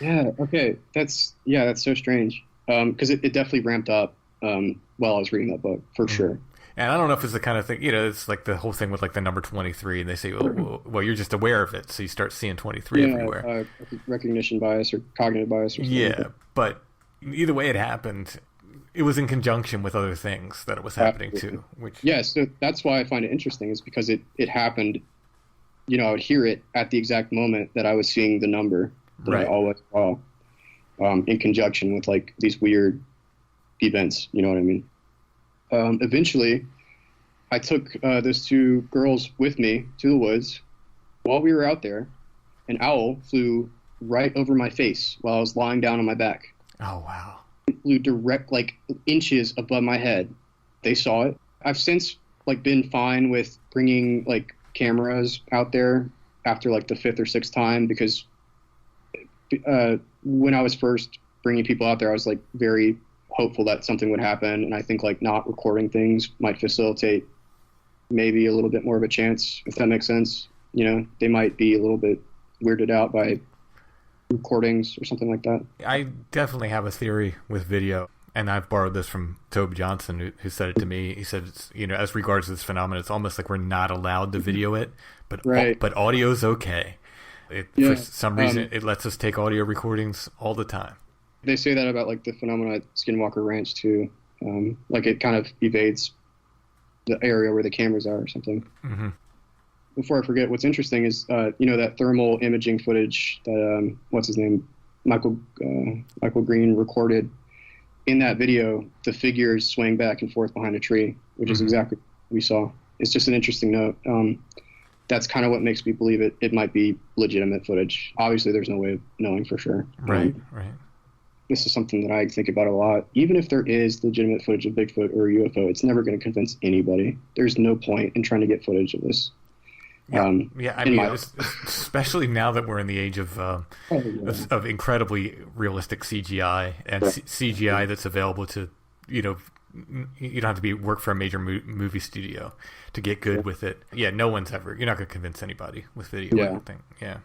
Yeah. Okay. That's so strange. because it definitely ramped up while I was reading that book, for sure. And I don't know if it's the kind of thing, it's like the whole thing with like the number 23, and they say, well, you're just aware of it, so you start seeing 23 everywhere. Recognition bias or cognitive bias or something. Yeah, like that. But either way it happened, it was in conjunction with other things that it was happening too. So that's why I find it interesting, is because it happened, I would hear it at the exact moment that I was seeing the number that I always saw, in conjunction with like these weird events, you know what I mean? Eventually, I took those two girls with me to the woods. While we were out there, an owl flew right over my face while I was lying down on my back. Oh, wow. It flew direct, like inches above my head. They saw it. I've since like been fine with bringing like cameras out there after like the 5th or 6th time, because when I was first bringing people out there, I was like very hopeful that something would happen, and I think like not recording things might facilitate maybe a little bit more of a chance, if that makes sense. They might be a little bit weirded out by recordings or something like that. I definitely have a theory with video, and I've borrowed this from Tobe Johnson, who said it to me. He said, it's, as regards to this phenomenon, it's almost like we're not allowed to video it, but but audio's okay. For some reason, it lets us take audio recordings all the time. They say that about like the phenomena at Skinwalker Ranch too. Like it kind of evades the area where the cameras are or something. Mm-hmm. Before I forget, what's interesting is, that thermal imaging footage that, what's his name? Michael Green recorded. In that video, the figures swaying back and forth behind a tree, which is exactly what we saw. It's just an interesting note. That's kind of what makes me believe it might be legitimate footage. Obviously, there's no way of knowing for sure. Right. This is something that I think about a lot. Even if there is legitimate footage of Bigfoot or a UFO, it's never going to convince anybody. There's no point in trying to get footage of this. I mean, especially now that we're in the age of incredibly realistic CGI and CGI that's available to, you don't have to work for a major movie studio to get good with it. Yeah, you're not going to convince anybody with video. I don't think. Yeah.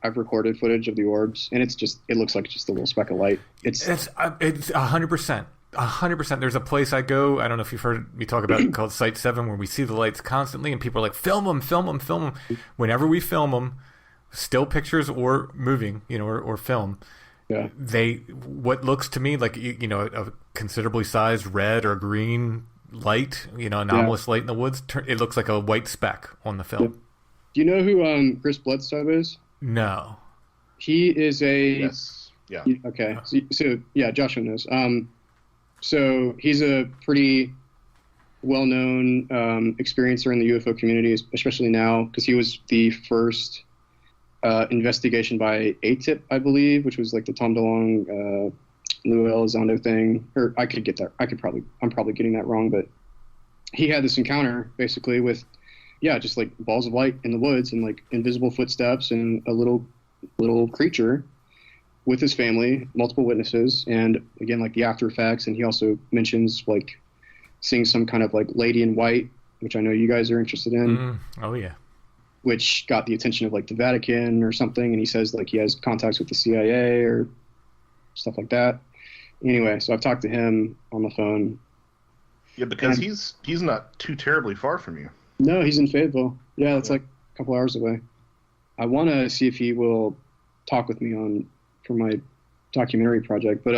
I've recorded footage of the orbs, and it looks like just a little speck of light. It's 100%. 100%. There's a place I go, I don't know if you've heard me talk about it, called Site 7, where we see the lights constantly, and people are like, film them. Whenever we film them, still pictures or moving, or film, what looks to me like, a considerably sized red or green light, anomalous light in the woods, it looks like a white speck on the film. Do you know who Chris Bledsoe is? No. He is a... Yes. Yeah. Okay. So Joshua knows. So he's a pretty well-known experiencer in the UFO community, especially now, because he was the first investigation by ATIP, I believe, which was like the Tom DeLonge, Lou Elizondo thing. Or I'm probably getting that wrong, but he had this encounter basically with, just like balls of light in the woods and like invisible footsteps and a little creature with his family, multiple witnesses, and again, like the after effects. And he also mentions like seeing some kind of like lady in white, which I know you guys are interested in. Oh yeah. Which got the attention of like the Vatican or something. And he says like he has contacts with the CIA or stuff like that. Anyway, so I've talked to him on the phone. Yeah, because he's not too terribly far from you. No, he's in Fayetteville. Yeah, that's like a couple hours away. I want to see if he will talk with me for my documentary project. But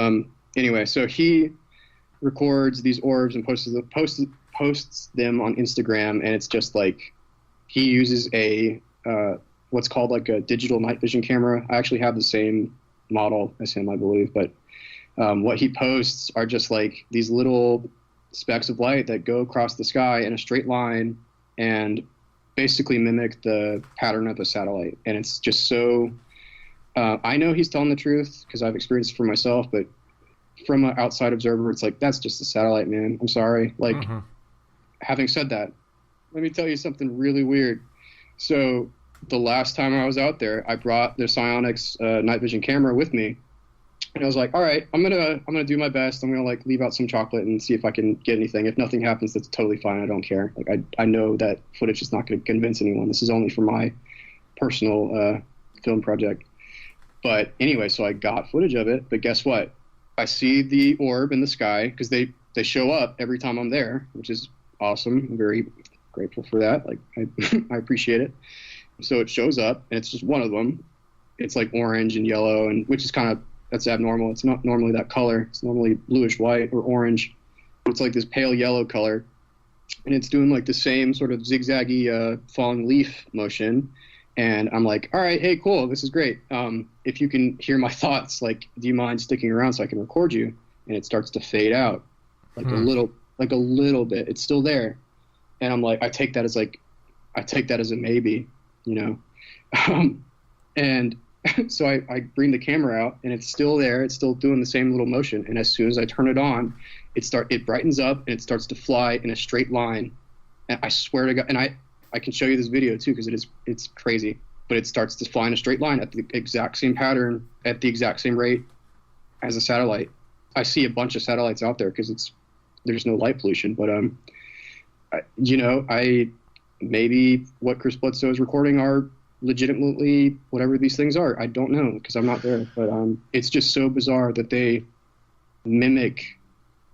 anyway, so he records these orbs and posts them on Instagram, and it's just like he uses a what's called like a digital night vision camera. I actually have the same model as him, I believe, but what he posts are just like these little specks of light that go across the sky in a straight line and basically mimic the pattern of a satellite. And it's just so I know he's telling the truth because I've experienced it for myself, but from an outside observer, it's like, that's just a satellite, man. I'm sorry. Like, having said that, let me tell you something really weird. So the last time I was out there, I brought the Psionics night vision camera with me. And I was like, all right, I'm gonna do my best. I'm gonna like leave out some chocolate and see if I can get anything. If nothing happens, that's totally fine. I don't care. Like I know that footage is not gonna convince anyone. This is only for my personal film project. But anyway, so I got footage of it. But guess what? I see the orb in the sky because they show up every time I'm there, which is awesome. I'm very grateful for that. Like I appreciate it. So it shows up, and it's just one of them. It's like orange and yellow, and which is that's abnormal. It's not normally that color. It's normally bluish white or orange. It's like this pale yellow color, and it's doing like the same sort of zigzaggy falling leaf motion. And I'm like, all right, hey, cool, this is great. If you can hear my thoughts, like, do you mind sticking around so I can record you? And it starts to fade out, like a little bit. It's still there, and I'm like, I take that as a maybe, you know. And so I bring the camera out, and it's still there. It's still doing the same little motion. And as soon as I turn it on, it brightens up, and it starts to fly in a straight line. And I swear to God, and I can show you this video too, because it's crazy, but it starts to fly in a straight line at the exact same pattern, at the exact same rate as a satellite. I see a bunch of satellites out there because there's no light pollution, but maybe what Chris Bledsoe is recording are legitimately whatever these things are. I don't know because I'm not there, but it's just so bizarre that they mimic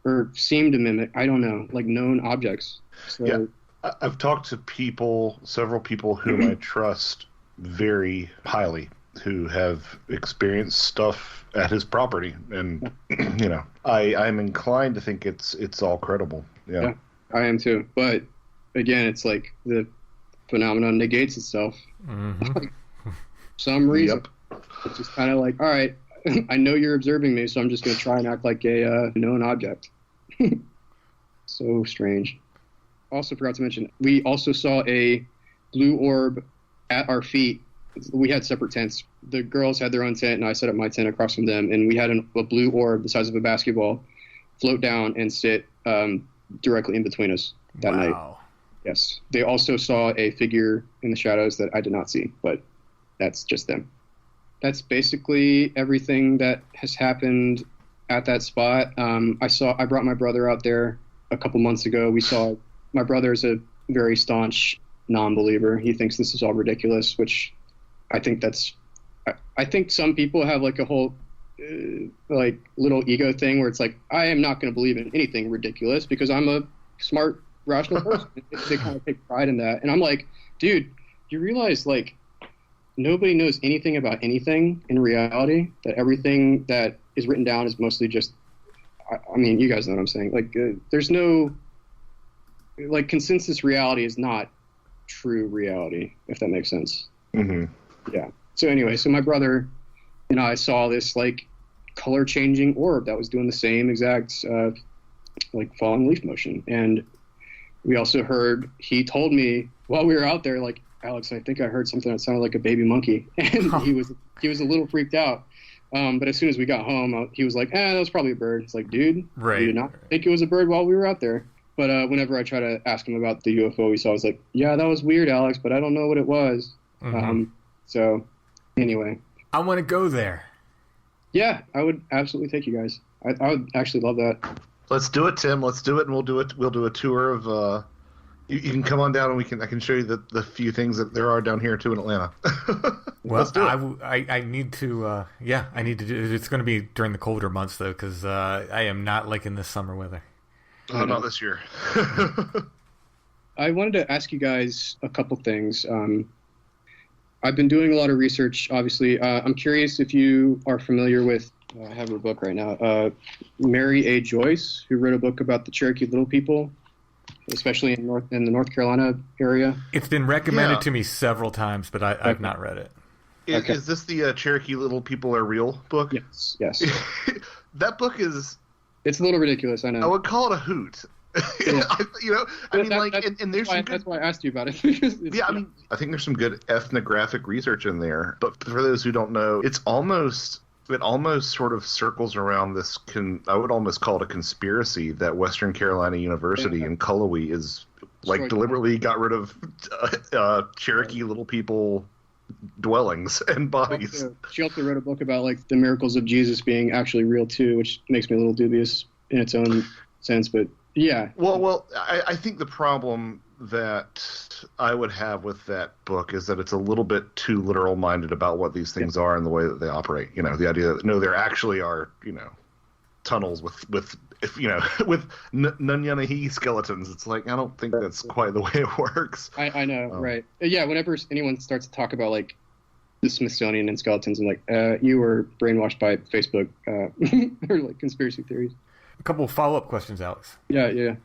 or seem to mimic, I don't know, like known objects. So, yeah. I've talked to several people whom I trust very highly, who have experienced stuff at his property, and you know, I'm inclined to think it's all credible. Yeah, I am too. But again, it's like the phenomenon negates itself. Mm-hmm. Some reason, it's just kind of like, all right, I know you're observing me, so I'm just going to try and act like a known object. So strange. Also forgot to mention, we also saw a blue orb at our feet. We had separate tents. The girls had their own tent, and I set up my tent across from them, and we had a blue orb the size of a basketball float down and sit directly in between us that night. Yes. They also saw a figure in the shadows that I did not see, but that's just them. That's basically everything that has happened at that spot. I brought my brother out there a couple months ago. My brother is a very staunch non-believer. He thinks this is all ridiculous, which I think I think some people have like a whole like little ego thing where it's like, I am not going to believe in anything ridiculous because I'm a smart, rational person. They kind of take pride in that. And I'm like, dude, you realize like nobody knows anything about anything in reality, that everything that is written down is mostly just, I mean, you guys know what I'm saying. Like there's no, like consensus reality is not true reality, if that makes sense. Mm-hmm. Yeah. So anyway, so my brother and I saw this like color changing orb that was doing the same exact like falling leaf motion. And we also he told me while we were out there, like, Alex, I think I heard something that sounded like a baby monkey. And he was a little freaked out. But as soon as we got home, he was like, that was probably a bird. It's like, dude, right. You did not think it was a bird while we were out there. But whenever I try to ask him about the UFO we saw, I was like, yeah, that was weird, Alex, but I don't know what it was. Mm-hmm. So anyway. I want to go there. Yeah, I would absolutely take you guys. I would actually love that. Let's do it, Tim. Let's do it, and we'll do a tour of. You can come on down, and I can show you the few things that there are down here too in Atlanta. Well, let's do it. I need to. I need to do it. It's going to be during the colder months though, because I am not liking this summer weather. Oh, not this year. I wanted to ask you guys a couple things. I've been doing a lot of research, obviously. I'm curious if you are familiar with, I have her book right now, Mary A. Joyce, who wrote a book about the Cherokee Little People, especially in the North Carolina area. It's been recommended to me several times, but I've not read it. Is this the Cherokee Little People Are Real book? Yes. That book is... It's a little ridiculous, I know. I would call it a hoot. Yeah. That's why I asked you about it. I think there's some good ethnographic research in there. But for those who don't know, it almost sort of circles around this. I would almost call it a conspiracy that Western Carolina University in Cullowhee is like deliberately got rid of Cherokee Little People dwellings and bodies. She also wrote a book about like the miracles of Jesus being actually real too, which makes me a little dubious in its own sense. But yeah. Well, I think the problem that I would have with that book is that it's a little bit too literal-minded about what these things are and the way that they operate. You know, the idea that no, there actually are, tunnels with if you know with Nunyanahi skeletons. It's like I don't think that's quite the way it works. I know, right? Yeah, whenever anyone starts to talk about like the Smithsonian and skeletons, I'm like, you were brainwashed by Facebook or like conspiracy theories. A couple of follow-up questions, Alex. Yeah.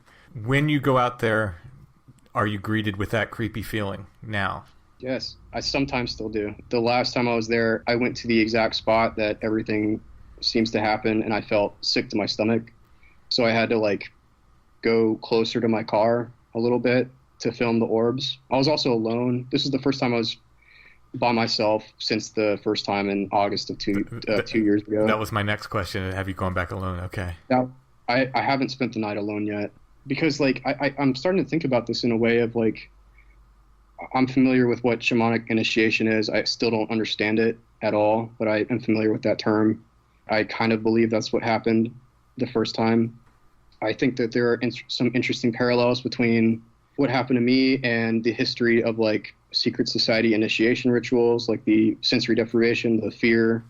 When you go out there, are you greeted with that creepy feeling now? Yes, I sometimes still do. The last time I was there, I went to the exact spot that everything seems to happen, and I felt sick to my stomach. So I had to like go closer to my car a little bit to film the orbs. I was also alone. This is the first time I was by myself since the first time in August of 2 years ago. That was my next question. Have you gone back alone? Okay. Now, I haven't spent the night alone yet because like I'm starting to think about this in a way of like I'm familiar with what shamanic initiation is. I still don't understand it at all, but I am familiar with that term. I kind of believe that's what happened the first time. I think that there are some interesting parallels between what happened to me and the history of like secret society initiation rituals, like the sensory deprivation, the fear,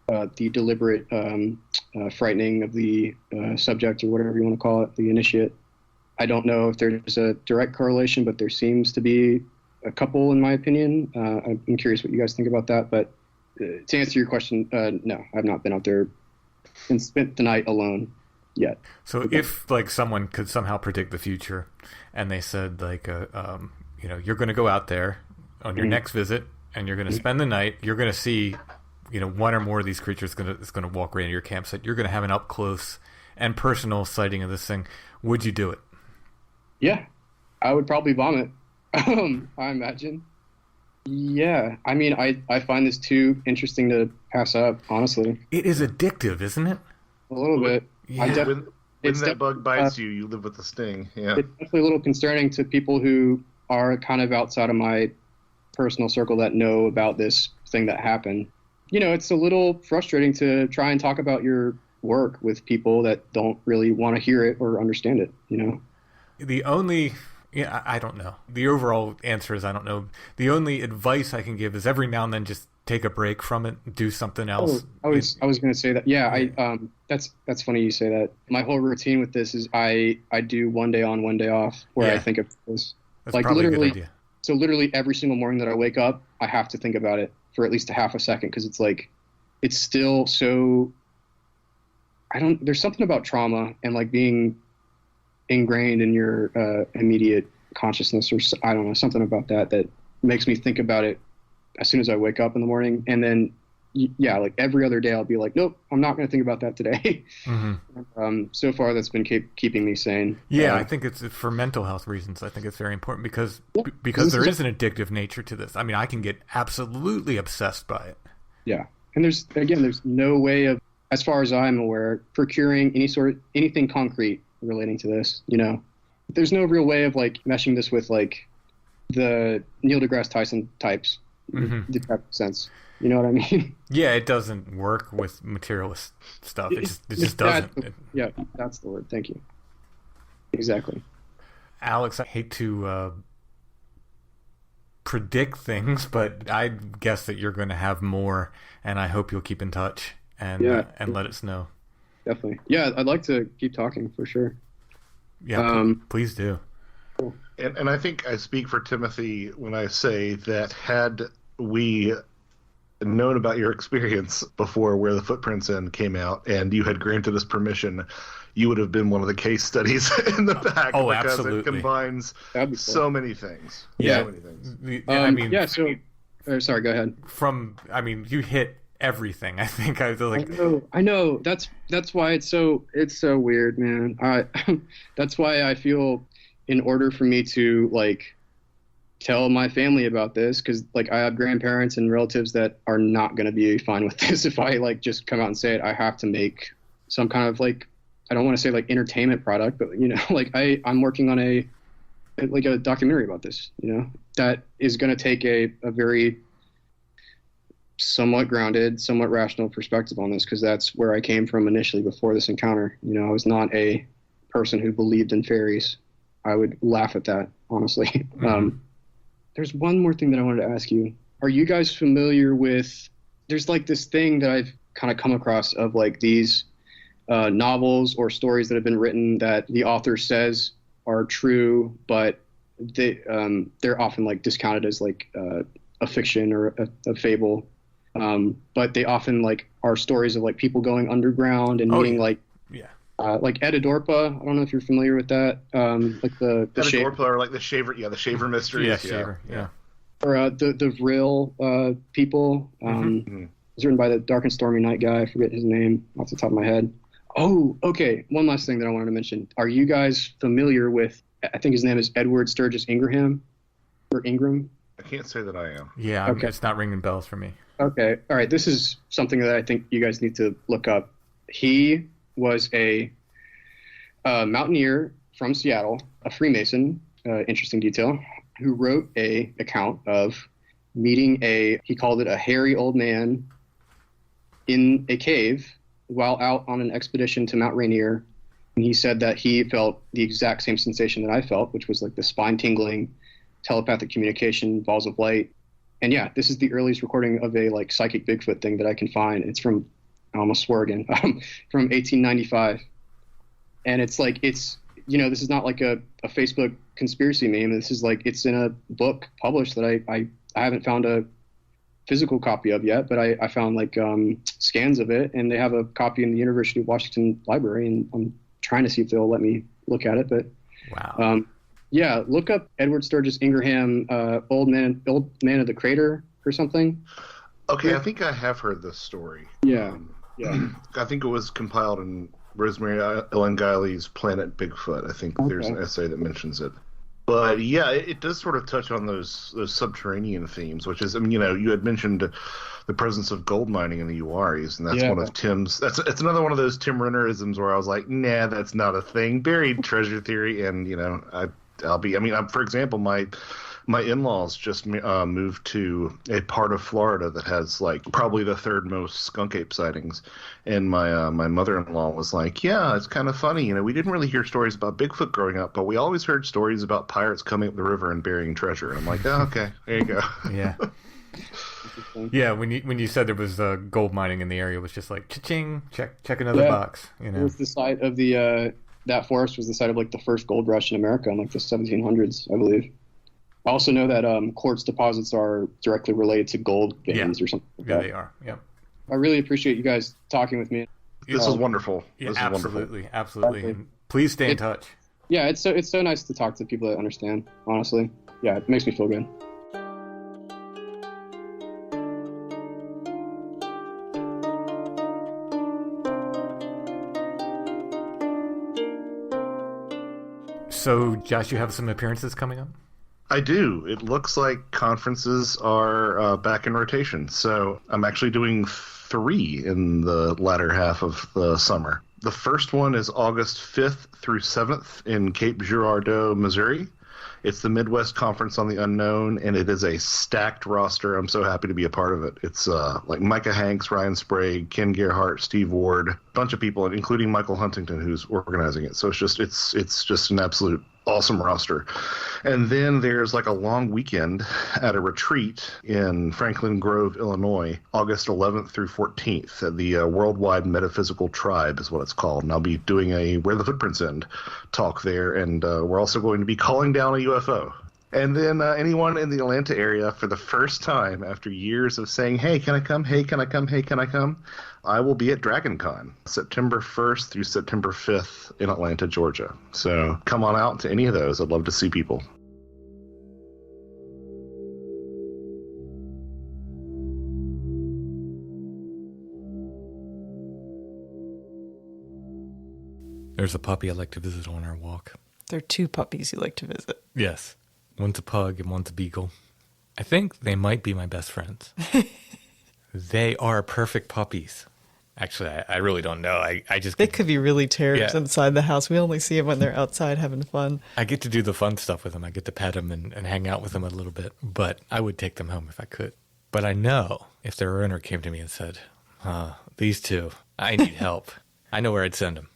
the deliberate frightening of the subject or whatever you want to call it, the initiate. I don't know if there's a direct correlation, but there seems to be a couple, in my opinion. I'm curious what you guys think about that. But to answer your question, no, I've not been out there and spent the night alone yet. So if like someone could somehow predict the future and they said like, you know, you're going to go out there on your next visit and you're going to spend the night, you're going to see, you know, one or more of these creatures is going to walk right into your campsite. You're going to have an up close and personal sighting of this thing. Would you do it? Yeah, I would probably vomit. I imagine. Yeah, I mean, I find this too interesting to pass up, honestly. It is addictive, isn't it? A little bit. Yeah. When that bug bites you, you live with the sting. Yeah. It's definitely a little concerning to people who are kind of outside of my personal circle that know about this thing that happened. You know, it's a little frustrating to try and talk about your work with people that don't really want to hear it or understand it, you know? I don't know. The overall answer is I don't know. The only advice I can give is every now and then just take a break from it, do something else. I was going to say that. Yeah, that's funny you say that. My whole routine with this is I do one day on, one day off, where I think of this. That's like probably literally, a good idea. So literally every single morning that I wake up, I have to think about it for at least a half a second because it's like, it's still so. There's something about trauma and like being ingrained in your immediate consciousness, or I don't know, something about that makes me think about it as soon as I wake up in the morning. And then, yeah, like every other day I'll be like, nope, I'm not going to think about that today. Mm-hmm. So far that's been keeping me sane. Yeah, I think it's for mental health reasons. I think it's very important because there is an addictive nature to this. I mean, I can get absolutely obsessed by it. Yeah. And there's no way of, as far as I'm aware, procuring anything concrete relating to this, you know. There's no real way of like meshing this with like the Neil deGrasse Tyson types. Mm-hmm. Did that make sense? You know what I mean? Yeah, it doesn't work with materialist stuff. It just doesn't. Yeah, that's the word. Thank you. Exactly. Alex, I hate to predict things, but I guess that you're going to have more, and I hope you'll keep in touch and let us know. Definitely. Yeah, I'd like to keep talking for sure. Yeah, please do. Cool. And I think I speak for Timothy when I say that had we known about your experience before Where the Footprints End came out and you had granted us permission, you would have been one of the case studies in the back. Oh, because absolutely. It combines so many things. Yeah. So many things. Sorry, go ahead. You hit everything. I think I know. That's why it's so weird, man. That's why I feel in order for me to like tell my family about this, because like I have grandparents and relatives that are not going to be fine with this if I like just come out and say it. I have to make some kind of like, I don't want to say like entertainment product, but you know, like I'm working on a documentary about this, you know, that is going to take a very somewhat grounded, somewhat rational perspective on this, because that's where I came from initially before this encounter. You know, I was not a person who believed in fairies. I would laugh at that, honestly. Mm-hmm. There's one more thing that I wanted to ask you. Are you guys familiar with, there's like this thing that I've kind of come across of like these novels or stories that have been written that the author says are true, but they're often like discounted as like a fiction or a fable. But they often like are stories of like people going underground and meeting like Edidorpa. I don't know if you're familiar with that. Like the Edidorpa or like the Shaver mysteries. Yeah, Shaver. Yeah. Or the Vril people. It's written by the Dark and Stormy Night guy. I forget his name off the top of my head. Oh, okay. One last thing that I wanted to mention. Are you guys familiar with, I think his name is Edward Sturgis Ingraham or Ingram? I can't say that I am. Yeah, okay. It's not ringing bells for me. Okay. All right. This is something that I think you guys need to look up. He was a mountaineer from Seattle, a Freemason, interesting detail, who wrote a account of meeting he called it a hairy old man in a cave while out on an expedition to Mount Rainier. And he said that he felt the exact same sensation that I felt, which was like the spine tingling, telepathic communication, balls of light. And yeah, this is the earliest recording of a like psychic Bigfoot thing that I can find. It's from, I almost swore again, from 1895. And it's like, this is not like a Facebook conspiracy meme. This is like, it's in a book published that I haven't found a physical copy of yet, but I found like scans of it, and they have a copy in the University of Washington library, and I'm trying to see if they'll let me look at it. But wow. Yeah, look up Edward Sturgis Ingraham, old man of the crater or something. Okay, Yeah. I think I have heard this story. Yeah. I think it was compiled in Rosemary Ellen Guiley's Planet Bigfoot. I think there's an essay that mentions it. But yeah, it does sort of touch on those subterranean themes, which is, you had mentioned the presence of gold mining in the Uwharries, and that's one of Tim's. It's another one of those Tim Rennerisms where I was like, nah, that's not a thing. Buried treasure theory, and for example, my in-laws just moved to a part of Florida that has like probably the third most skunk ape sightings, and my mother-in-law was like, yeah, it's kind of funny, we didn't really hear stories about Bigfoot growing up, but we always heard stories about pirates coming up the river and burying treasure. And I'm like, oh, okay, there you go. Yeah. Yeah, when you said there was gold mining in the area, it was just like cha-ching, check another box. It was the site of that forest was the site of like the first gold rush in America in like the 1700s, I believe. I also know that quartz deposits are directly related to gold veins or something like that. They are. Yeah. I really appreciate you guys talking with me. This is wonderful. Yeah, this absolutely, absolutely. And please stay in touch. Yeah, it's so nice to talk to people that understand. Honestly, yeah, it makes me feel good. So, Josh, you have some appearances coming up? I do. It looks like conferences are back in rotation. So I'm actually doing 3 in the latter half of the summer. The first one is August 5th through 7th in Cape Girardeau, Missouri. It's the Midwest Conference on the Unknown, and it is a stacked roster. I'm so happy to be a part of it. It's like Micah Hanks, Ryan Sprague, Ken Gerhart, Steve Ward, a bunch of people, including Michael Huntington, who's organizing it. So it's just an absolute awesome roster. And then there's like a long weekend at a retreat in Franklin Grove, Illinois, August 11th through 14th at the Worldwide Metaphysical Tribe is what it's called. And I'll be doing a Where the Footprints End talk there. And we're also going to be calling down a UFO. And then anyone in the Atlanta area for the first time after years of saying, hey, can I come? Hey, can I come? Hey, can I come? I will be at DragonCon, September 1st through September 5th in Atlanta, Georgia. So come on out to any of those. I'd love to see people. There's a puppy I'd like to visit on our walk. There are 2 puppies you like to visit. Yes. One's a pug and one's a beagle. I think they might be my best friends. They are perfect puppies. Actually, I really don't know. I just They could be really terrors inside the house. We only see them when they're outside having fun. I get to do the fun stuff with them. I get to pet them and hang out with them a little bit. But I would take them home if I could. But I know if their owner came to me and said, these 2, I need help, I know where I'd send them.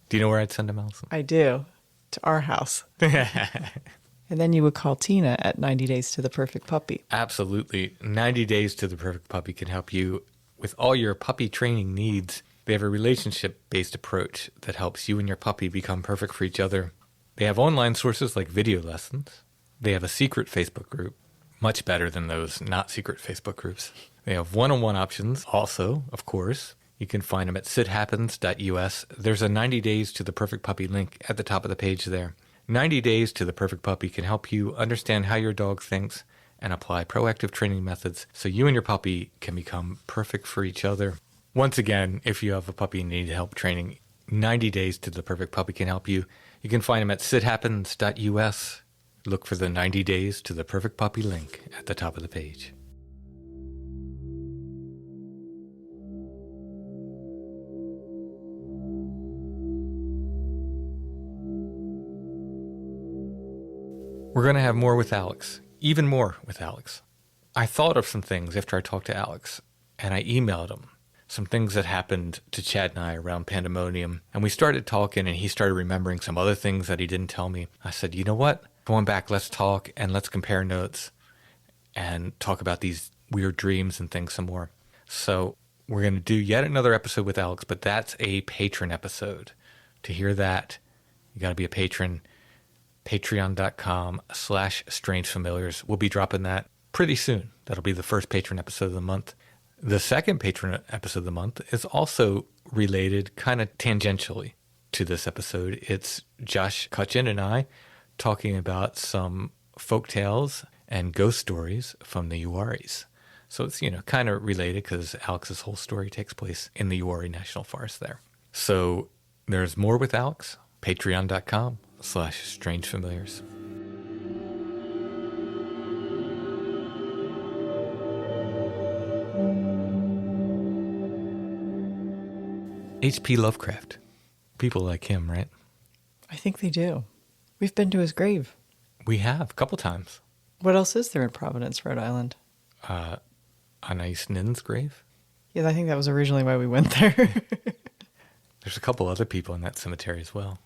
Do you know where I'd send them, Allison? I do. To our house. And then you would call Tina at 90 Days to the Perfect Puppy. Absolutely. 90 Days to the Perfect Puppy can help you with all your puppy training needs. They have a relationship-based approach that helps you and your puppy become perfect for each other. They have online sources like video lessons. They have a secret Facebook group, much better than those not secret Facebook groups. They have one-on-one options also, of course. You can find them at sithappens.us. There's a 90 Days to the Perfect Puppy link at the top of the page there. 90 Days to the Perfect Puppy can help you understand how your dog thinks and apply proactive training methods so you and your puppy can become perfect for each other. Once again, if you have a puppy and need help training, 90 Days to the Perfect Puppy can help you. You can find them at sithappens.us. Look for the 90 Days to the Perfect Puppy link at the top of the page. We're going to have more with Alex, even more with Alex. I thought of some things after I talked to Alex, and I emailed him some things that happened to Chad and I around Pandemonium. And we started talking, and he started remembering some other things that he didn't tell me. I said, you know what? Going back, let's talk, and let's compare notes and talk about these weird dreams and things some more. So we're going to do yet another episode with Alex, but that's a patron episode. To hear that, you got to be a patron. Patreon.com/strangefamiliars. We'll be dropping that pretty soon. That'll be the first patron episode of the month. The second patron episode of the month is also related kind of tangentially to this episode. It's Josh Cutchin and I talking about some folk tales and ghost stories from the Uwharries. So it's, kind of related because Alex's whole story takes place in the Uwharrie National Forest there. So there's more with Alex. Patreon.com/strangefamiliars. H.P. Lovecraft. People like him, right? I think they do. We've been to his grave. We have, a couple times. What else is there in Providence, Rhode Island? Anais Nin's grave. Yeah, I think that was originally why we went there. There's a couple other people in that cemetery as well.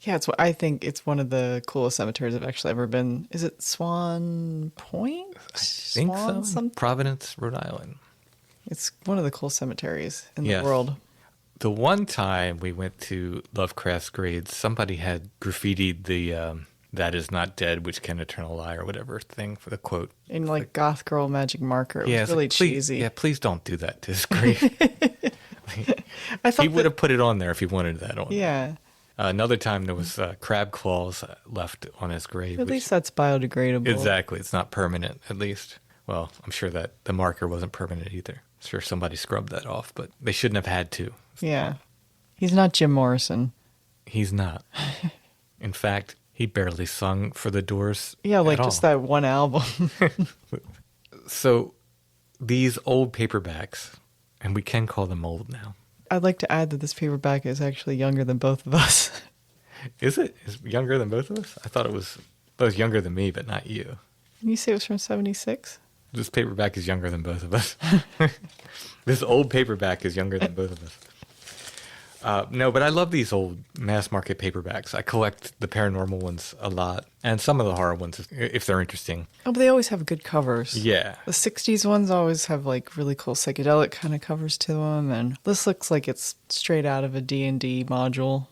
Yeah, I think it's one of the coolest cemeteries I've actually ever been. Is it Swan Point? I think so. Something? Providence, Rhode Island. It's one of the cool cemeteries in the world. The one time we went to Lovecraft's grave, somebody had graffitied the "That is not dead, which can eternal lie" or whatever thing for the quote. In goth girl magic marker. It was really cheesy. Yeah, please don't do that to his grave. I thought he would have put it on there if he wanted that on. Yeah. Another time there was crab claws left on his grave. At least that's biodegradable. Exactly. It's not permanent, at least. Well, I'm sure that the marker wasn't permanent either. I'm sure somebody scrubbed that off, but they shouldn't have had to. Yeah. He's not Jim Morrison. He's not. In fact, he barely sung for the Doors. Yeah, just that one album. So these old paperbacks, and we can call them old now. I'd like to add that this paperback is actually younger than both of us. Is it? Is it younger than both of us? I thought it was younger than me, but not you. Can you say it was from 76? This paperback is younger than both of us. This old paperback is younger than both of us. No, but I love these old mass market paperbacks. I collect the paranormal ones a lot, and some of the horror ones if they're interesting. Oh, but they always have good covers. Yeah. The 60s ones always have really cool psychedelic kind of covers to them, and this looks like it's straight out of a D&D module.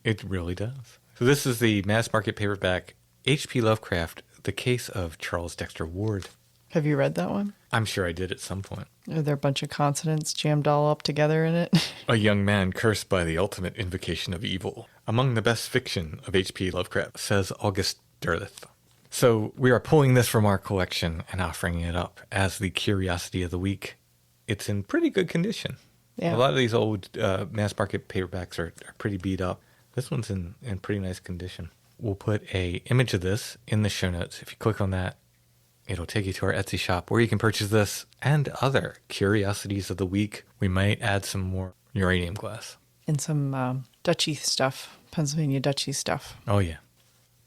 It really does. So this is the mass market paperback, H.P. Lovecraft, The Case of Charles Dexter Ward. Have you read that one? I'm sure I did at some point. Are there a bunch of consonants jammed all up together in it? A young man cursed by the ultimate invocation of evil. Among the best fiction of H.P. Lovecraft, says August Derleth. So we are pulling this from our collection and offering it up as the curiosity of the week. It's in pretty good condition. Yeah. A lot of these old mass market paperbacks are pretty beat up. This one's in pretty nice condition. We'll put an image of this in the show notes. If you click on that, it'll take you to our Etsy shop where you can purchase this and other curiosities of the week. We might add some more uranium glass. And some Dutchy stuff, Pennsylvania Dutchy stuff. Oh, yeah.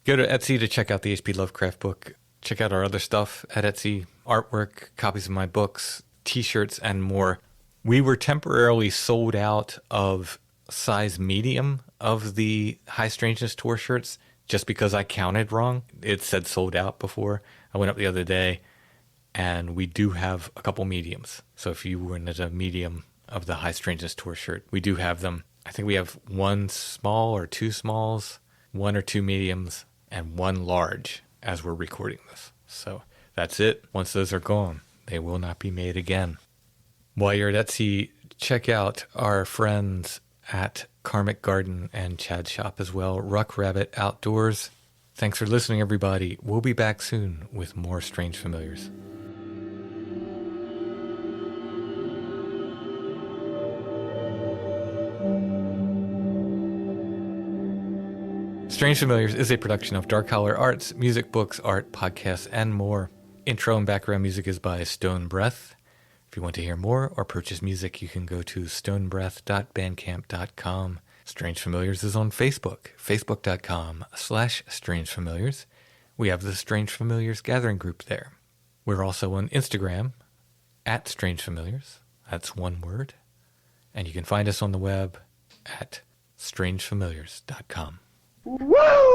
Go to Etsy to check out the H.P. Lovecraft book. Check out our other stuff at Etsy. Artwork, copies of my books, T-shirts, and more. We were temporarily sold out of size medium of the High Strangeness Tour shirts just because I counted wrong. It said sold out before. I went up the other day, and we do have a couple mediums. So if you wanted a medium of the High Strangeness Tour shirt. We do have them. I think we have one small or two smalls, one or two mediums, and one large as we're recording this. So that's it. Once those are gone, they will not be made again. While you're at Etsy, check out our friends at Karmic Garden and Chad's shop as well, Ruck Rabbit Outdoors. Thanks for listening, everybody. We'll be back soon with more Strange Familiars. Strange Familiars is a production of Dark Holler Arts, music, books, art, podcasts, and more. Intro and background music is by Stone Breath. If you want to hear more or purchase music, you can go to stonebreath.bandcamp.com. Strange Familiars is on Facebook, facebook.com/strangefamiliars. We have the Strange Familiars Gathering group there. We're also on Instagram, @strangefamiliars. That's one word. And you can find us on the web at strangefamiliars.com. Woo!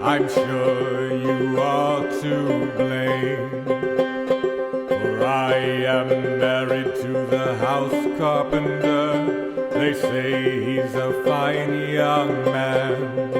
I'm sure you are to blame, for I am married to the House Carpenter. They say he's a fine young man.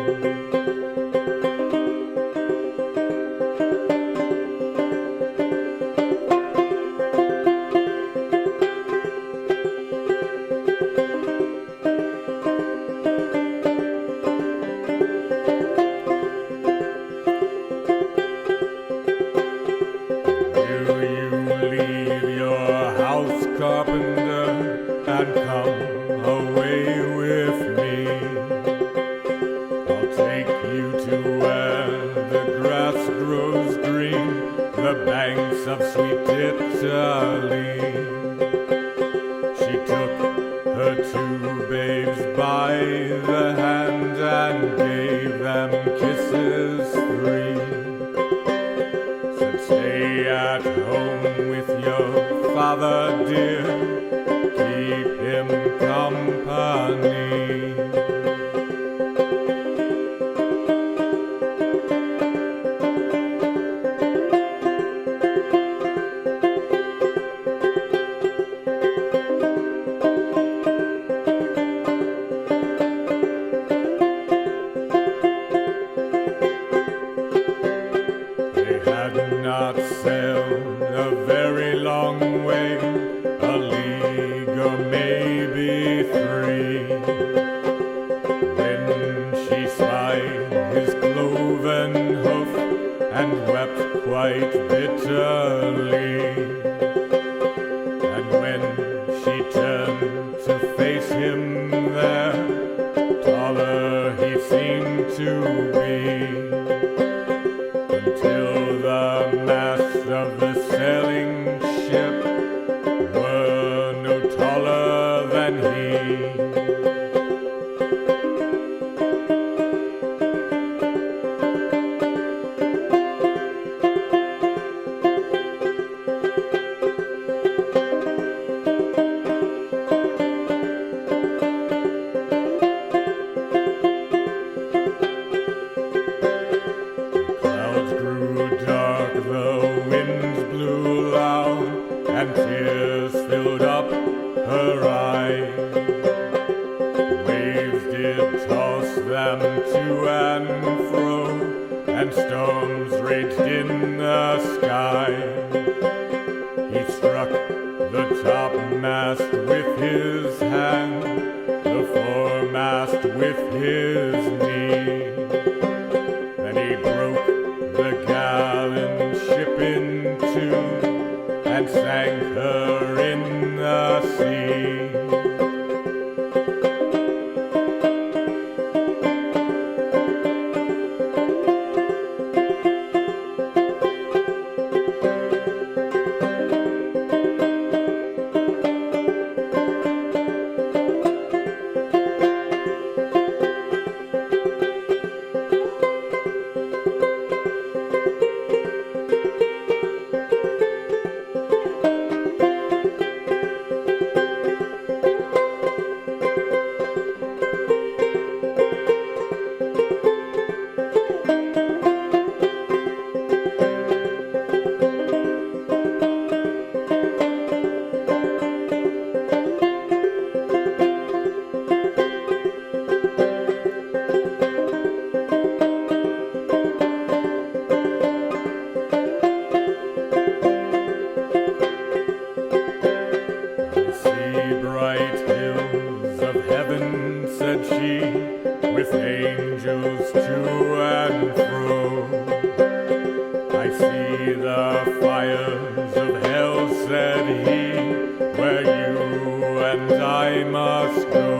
His cloven hoof and wept quite bitterly. And when she turned to face him there, taller he seemed to be, until the masts of the sailing ship were no taller than he. Where you and I must go.